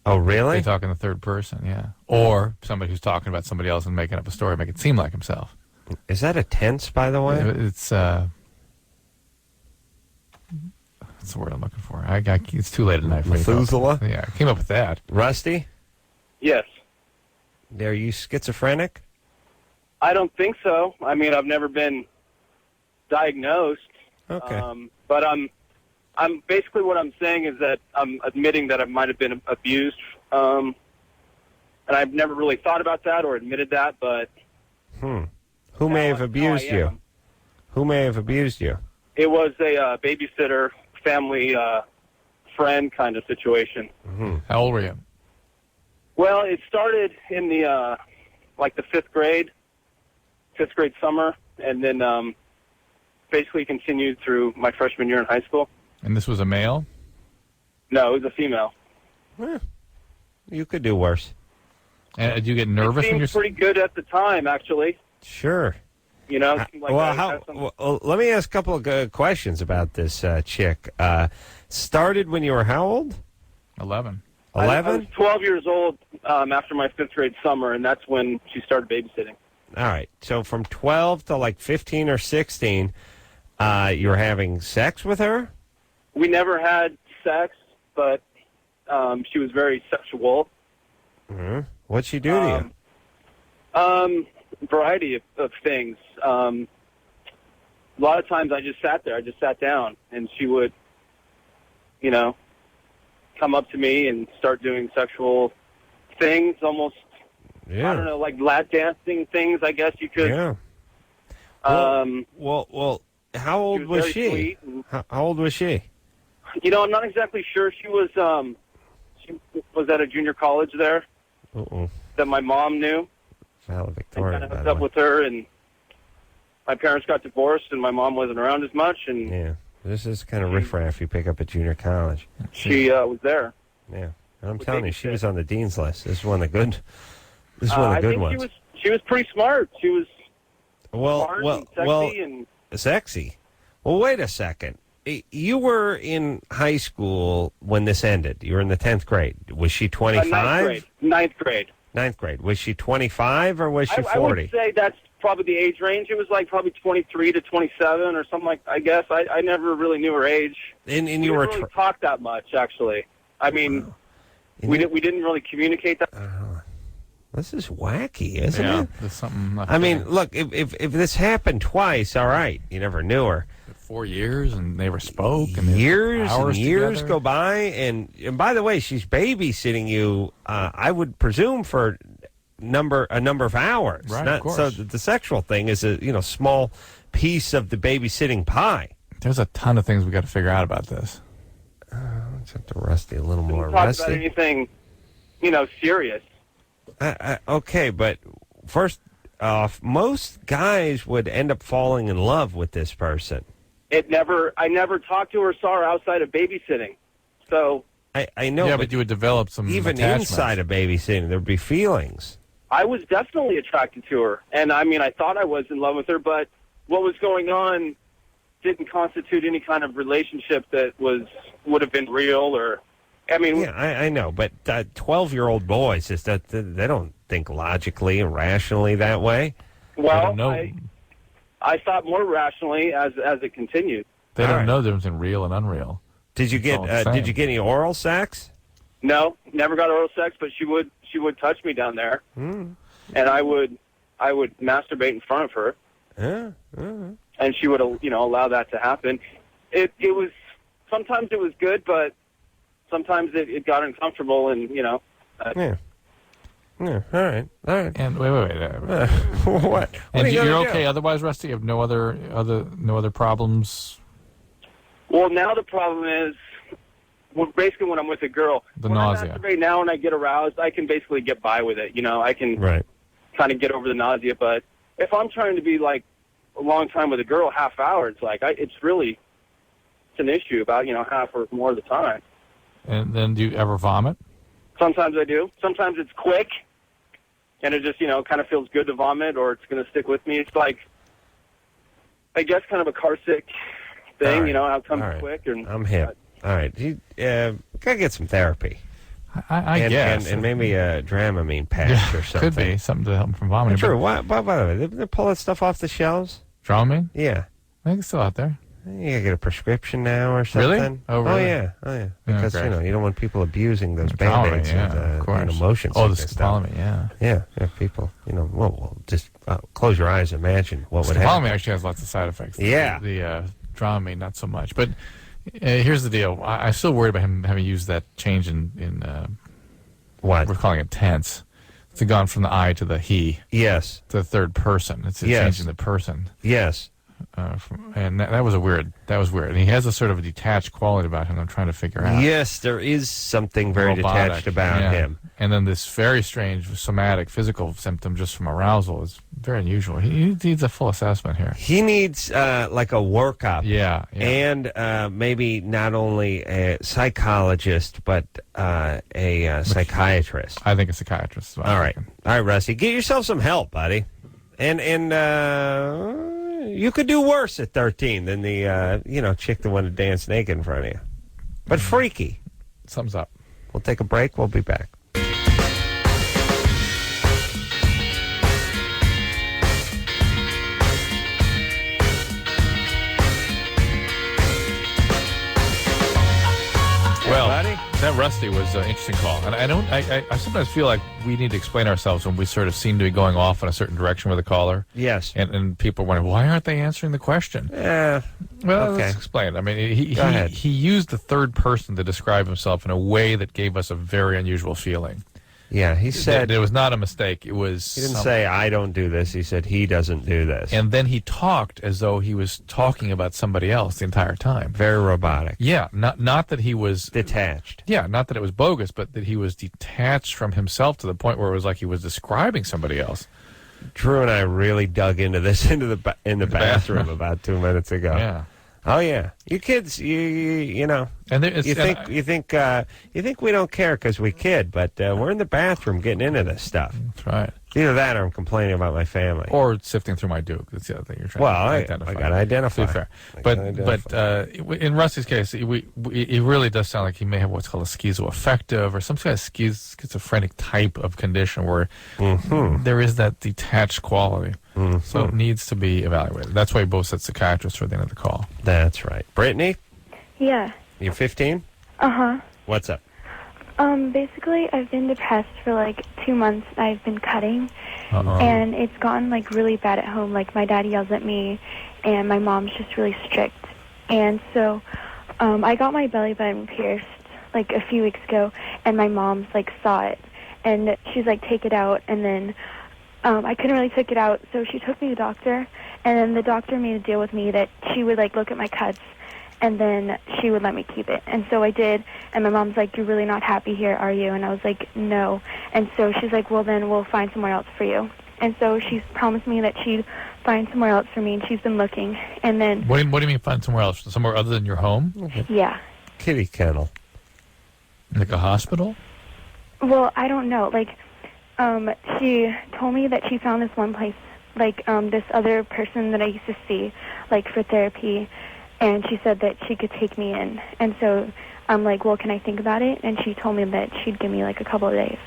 Oh, really? They talk in the third person, yeah. Or somebody who's talking about somebody else and making up a story, make it seem like himself. Is that a tense, by the way? It's that's the word I'm looking for. It's too late at night for me. Methuselah? Yeah, I came up with that. Rusty? Yes. Are you schizophrenic? I don't think so. I mean, I've never been diagnosed. Okay. But I'm basically what I'm saying is that I'm admitting that I might have been abused. And I've never really thought about that or admitted that, but... Who may have abused you? Who may have abused you? It was a babysitter, family friend kind of situation. How old were you? Well, it started in the the fifth grade summer, and then basically continued through my freshman year in high school. And this was a male? No, it was a female. You could do worse. And did you get nervous when It you're... seemed pretty good at the time, actually. Sure. You know, it seemed like let me ask a couple of good questions about this chick. Started when you were how old? 11. 11? I was 12 years old after my fifth grade summer, and that's when she started babysitting. All right. So from 12 to like 15 or 16, you were having sex with her? We never had sex, but she was very sexual. What'd she do to you? Variety of things. A lot of times I just sat there. I just sat down, and she would, come up to me and start doing sexual things, almost, I don't know, like lap dancing things, I guess you could. Yeah. Well, how old was she? How old was she? I'm not exactly sure. She was at a junior college there that my mom knew. Valedictorian, kind of hooked up with her, and my parents got divorced, and my mom wasn't around as much. And yeah, this is kind of riffraff you pick up at junior college. She was there. Yeah, and I'm telling you, she was on the dean's list. This is one of the good. This is one of the good ones. She was pretty smart. She was smart and sexy and sexy. Well, wait a second. You were in high school when this ended. You were in the 10th grade. Was she 25? Ninth grade. Ninth grade. Was she 25 or was she 40? I would say that's probably the age range. It was like probably 23 to 27 or something like. I guess I never really knew her age. And we you were didn't really talk that much, actually. I mean, we didn't really communicate that. This is wacky, isn't it? There's something. I mean, look, if this happened twice, all right, you never knew her. 4 years and they never spoke. And years hours and years together. go by, and by the way, she's babysitting you. I would presume for a number of hours. Right, of course. So the sexual thing is a small piece of the babysitting pie. There's a ton of things we got to figure out about this. Let's have to Rusty a little more. Talk Rusty. about anything, serious. Okay, but first off, most guys would end up falling in love with this person. I never talked to her, saw her outside of babysitting. So I know. Yeah, but you would develop some even attachments. inside of babysitting, there'd be feelings. I was definitely attracted to her, and I mean, I thought I was in love with her, but what was going on didn't constitute any kind of relationship that would have been real, or I mean, yeah, I know, but 12-year-old boys just they don't think logically and rationally that way. Well, I thought more rationally as it continued. They don't know the difference in real and unreal. Did you get any oral sex? No, never got oral sex, but she would touch me down there, and I would masturbate in front of her. And she would allow that to happen. It was sometimes it was good, but sometimes it got uncomfortable, and Yeah, all right. And wait. What? And you're okay otherwise, Rusty? You have no other problems? Well, now the problem is, basically when I'm with a girl, when nausea. I masturbate now and I get aroused, I can basically get by with it. I can kind of get over the nausea. But if I'm trying to be like a long time with a girl, half hour, it's like it's an issue about half or more of the time. And then do you ever vomit? Sometimes I do. Sometimes it's quick, and it just kind of feels good to vomit, or it's going to stick with me. It's like, I guess, kind of a car sick thing. How it comes quick. And I'm hip. All right. You gotta get some therapy. I guess. And maybe a Dramamine patch or something. Could be something to help him from vomiting. True. By the way, they pull that stuff off the shelves? Dramamine? Yeah. I think it's still out there. You gotta get a prescription now or something. Really? Oh, really? Oh, yeah. Because, Okay. you don't want people abusing those Band-Aids of course. motion Oh, the sickness stuff. scopolamine, yeah. Yeah, people, well, just close your eyes and imagine what would Scopolamine happen. actually has lots of side effects. Yeah. The Dramamine, not so much. But here's the deal. I'm still worried about him having used that change in what? We're calling it tense. It's gone from the I to the he. Yes. To the third person. It's a change in the person. Yes. And that was weird. And he has a sort of a detached quality about him I'm trying to figure out. Yes, there is something very Robotic, detached about him. And then this very strange somatic physical symptom just from arousal is very unusual. He needs a full assessment here. He needs like a workup. Yeah. And maybe not only a psychologist, but a psychiatrist. I think a psychiatrist. All right, Rusty. Get yourself some help, buddy. And you could do worse at 13 than the chick that wanted to dance naked in front of you. But freaky. Thumbs up. We'll take a break. We'll be back. Well, that Rusty was an interesting call, and I sometimes feel like we need to explain ourselves when we sort of seem to be going off in a certain direction with a caller. Yes, and people wonder, why aren't they answering the question? Yeah, well, okay. Let's explain. I mean, Go ahead. he used the third person to describe himself in a way that gave us a very unusual feeling. Yeah, he said it was not a mistake. It was. He didn't say I don't do this. He said he doesn't do this. And then he talked as though he was talking about somebody else the entire time. Very robotic. Yeah, not that he was detached. Yeah, not that it was bogus, but that he was detached from himself to the point where it was like he was describing somebody else. Drew and I really dug into this in the bathroom about 2 minutes ago. Yeah. Oh yeah, you kids, you know, and you think we don't care because we kid, but we're in the bathroom getting into this stuff. That's right. Either that, or I'm complaining about my family, or sifting through my Duke. That's the other thing you're trying. Well, to I identify. got to identify. To be fair, but in Rusty's case, it really does sound like he may have what's called a schizoaffective or some kind of schizophrenic type of condition where there is that detached quality. So it needs to be evaluated. That's why we both said psychiatrist for the end of the call. That's right. Brittany? Yeah. You're 15? Uh-huh. What's up? Basically, I've been depressed for like 2 months. I've been cutting, Uh-oh. and it's gotten like really bad at home. Like my dad yells at me, and my mom's just really strict. And so, I got my belly button pierced like a few weeks ago, and my mom's like saw it, and she's like, take it out, and then I couldn't really take it out, so she took me to the doctor, and then the doctor made a deal with me that she would like look at my cuts, and then she would let me keep it. And so I did, and my mom's like, you're really not happy here, are you? And I was like, no. And so she's like, well, then we'll find somewhere else for you. And so she's promised me that she'd find somewhere else for me, and she's been looking. And then... What do you mean find somewhere else? Somewhere other than your home? Yeah. Kitty kennel. Like a hospital? Well, I don't know. Like, she told me that she found this one place, like, this other person that I used to see, like, for therapy, and she said that she could take me in. And so I'm like, well, can I think about it? And she told me that she'd give me, like, a couple of days.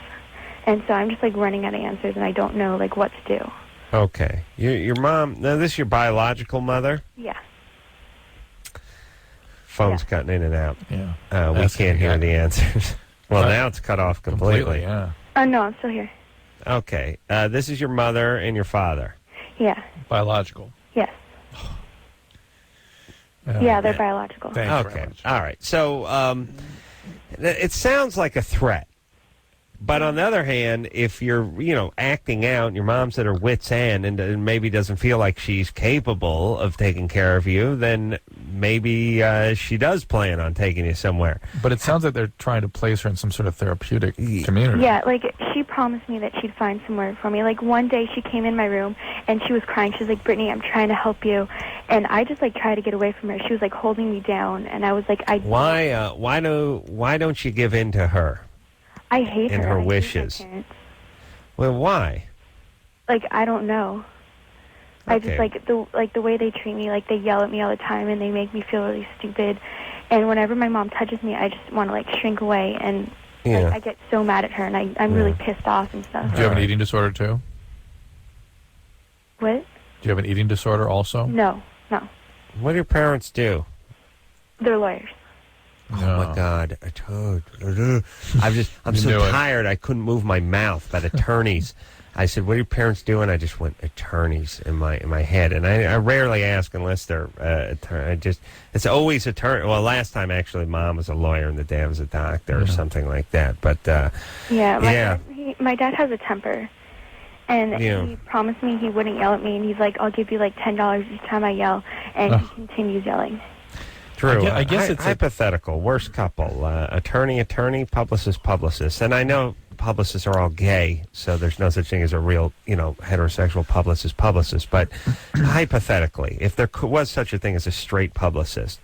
And so I'm just, like, running out of answers, and I don't know, like, what to do. Okay. Your mom, now this is your biological mother? Yeah. Phone's cutting in and out. Yeah. We can't hear the answers. Well, now it's cut off completely. Yeah. No, I'm still here. Okay. This is your mother and your father? Yeah. Biological? Yes. Yeah, they're biological. Okay. All right. So it sounds like a threat. But on the other hand, if you're, acting out, and your mom's at her wit's end and maybe doesn't feel like she's capable of taking care of you, then maybe she does plan on taking you somewhere. But it sounds like they're trying to place her in some sort of therapeutic community. Yeah, like, she promised me that she'd find somewhere for me. Like, one day she came in my room, and she was crying. She was like, Brittany, I'm trying to help you. And I just, like, tried to get away from her. She was, like, holding me down, and I was like, Why don't you give in to her? I hate and her. her I hate wishes. my parents. Well, why? Like, I don't know. I just Okay. like the way they treat me. Like, they yell at me all the time, and they make me feel really stupid. And whenever my mom touches me, I just want to, like, shrink away. And Yeah. I get so mad at her, and I'm really pissed off and stuff. Do you have an eating disorder, too? What? Do you have an eating disorder also? No. What do your parents do? They're lawyers. Oh my God! I'm so tired. I couldn't move my mouth. But attorneys, I said, "What do your parents do?" And I just went attorneys in my head. And I rarely ask unless they're it's always attorney. Well, last time actually, Mom was a lawyer and the dad was a doctor or something like that. But My dad has a temper, and he promised me he wouldn't yell at me. And he's like, "I'll give you like $10 each time I yell," and he continues yelling. True. I guess it's hypothetical. Worst couple. Attorney, publicist. And I know publicists are all gay, so there's no such thing as a real, heterosexual publicist. But hypothetically, if there was such a thing as a straight publicist,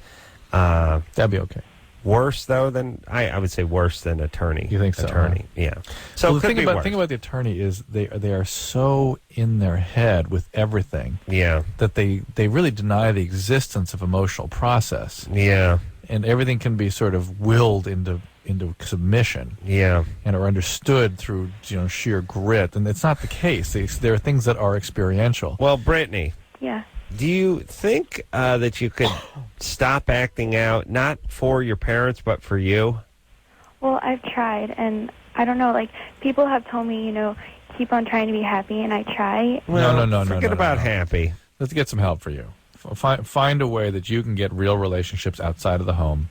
that'd be okay. Worse, though, than I would say worse than attorney. You think so? Attorney, yeah. So the thing about the attorney is they are so in their head with everything. Yeah. That they really deny the existence of emotional process. Yeah. And everything can be sort of willed into submission. Yeah. And are understood through sheer grit, and it's not the case. There are things that are experiential. Well, Brittany. Yeah. Do you think that you could stop acting out, not for your parents, but for you? Well, I've tried, and I don't know, like, people have told me, keep on trying to be happy, and I try. Well, no. Forget about happy. Let's get some help for you. Find a way that you can get real relationships outside of the home,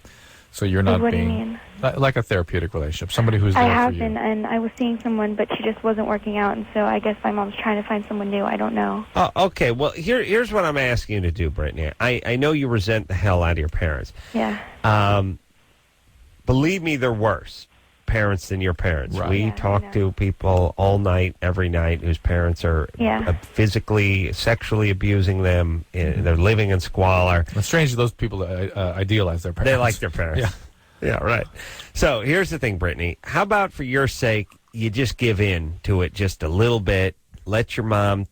so you're not what being... do you mean? Like a therapeutic relationship, somebody who's there I have for you. been, and I was seeing someone, but she just wasn't working out, and so I guess my mom's trying to find someone new. I don't know. Oh, okay. Well, here's what I'm asking you to do, Brittany. I know you resent the hell out of your parents. Yeah. Believe me, they're worse parents than your parents. Right. We talk to people all night, every night, whose parents are physically, sexually abusing them. They're living in squalor. It's strange that those people idealize their parents. They like their parents. Yeah. Yeah, right. So here's the thing, Brittany. How about for your sake, you just give in to it just a little bit, let your mom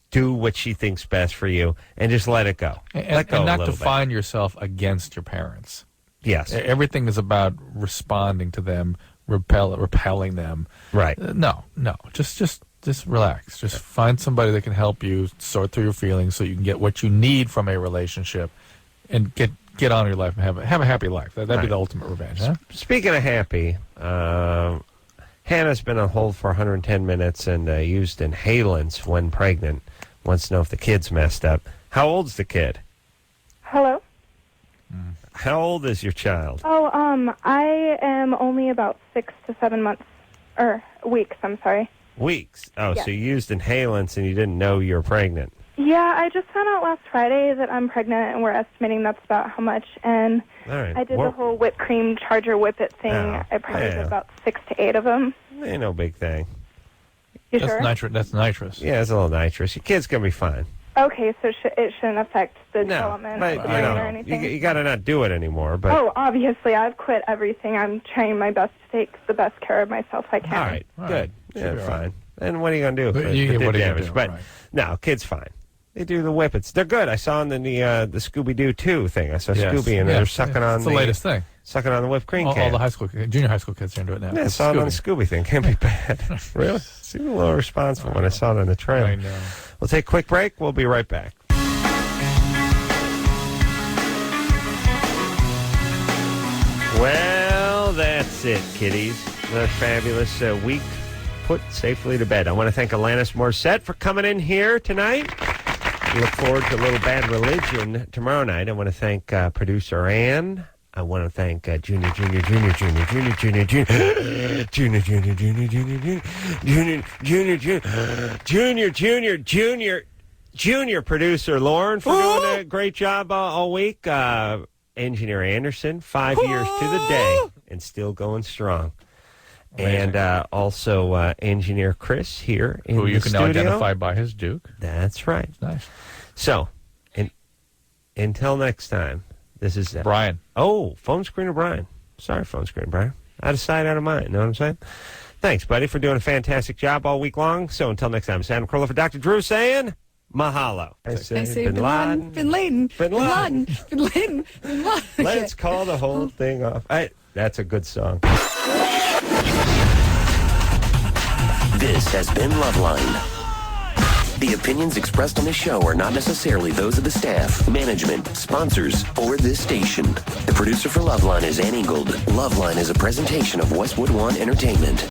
do what she thinks best for you, and just let it go. Let go and a not little define yourself against your parents. Yes. Everything is about responding to them, repelling them. Right. No. Just relax. Just find somebody that can help you sort through your feelings so you can get what you need from a relationship and get on with your life and have a happy life. That'd be the ultimate revenge. Huh? Speaking of happy, Hannah's been on hold for 110 minutes and used inhalants when pregnant. Wants to know if the kid's messed up. How old's the kid? Hello? How old is your child? Oh, I am only about 6 to 7 months, or weeks, I'm sorry. Weeks. Oh, Yes. so you used inhalants and you didn't know you were pregnant. Yeah, I just found out last Friday that I'm pregnant, and we're estimating that's about how much. And All right. I did the whole whipped cream charger whip it thing. Oh, I probably yeah. did about 6 to 8 of them. Ain't no big thing. You sure? That's nitrous. Yeah, it's a little nitrous. Your kid's going to be fine. Okay, so it shouldn't affect the development But, of the brain or anything? you got to not do it anymore. But Oh, obviously, I've quit everything. I'm trying my best to take the best care of myself I can. all right, good. Should Yeah, be all fine. right. And what are you going to do? But if you- it did what are you gonna damage? do? But Right. no, kid's fine. They do the whippets. They're good. I saw them in the Scooby-Doo 2 thing. I saw Yes. Scooby, and they're Yes, sucking yes. on It's the latest thing. Sucking on the whipped cream All can. the junior high school kids are into it now. Yeah, I It's saw it on the Scooby. Scooby thing. Can't be bad. Really? Seemed a little responsible when I saw it on the trailer. I know. We'll take a quick break. We'll be right back. Well, that's it, kiddies. Another fabulous week put safely to bed. I want to thank Alanis Morissette for coming in here tonight. We look forward to a little Bad Religion tomorrow night. I want to thank producer Ann. I want to thank Junior producer Lauren for doing a great job all week. Engineer Anderson, 5 years to the day and still going strong. Amazing. And also engineer Chris here in Who you the can studio. identify by his Duke. That's right. Nice. So, until next time, this is Brian. Oh, phone screener Brian. Sorry, phone screener Brian. Out of sight, out of mind. Know what I'm saying? Thanks, buddy, for doing a fantastic job all week long. So until next time, it's Adam Carolla for Dr. Drew saying... Mahalo. I say Bin Laden, Bin Laden, Bin Laden, Bin Laden, Bin Laden. Let's call the whole thing off. That's a good song. This has been Loveline. The opinions expressed on this show are not necessarily those of the staff, management, sponsors, or this station. The producer for Loveline is Ann Ingold. Loveline is a presentation of Westwood One Entertainment.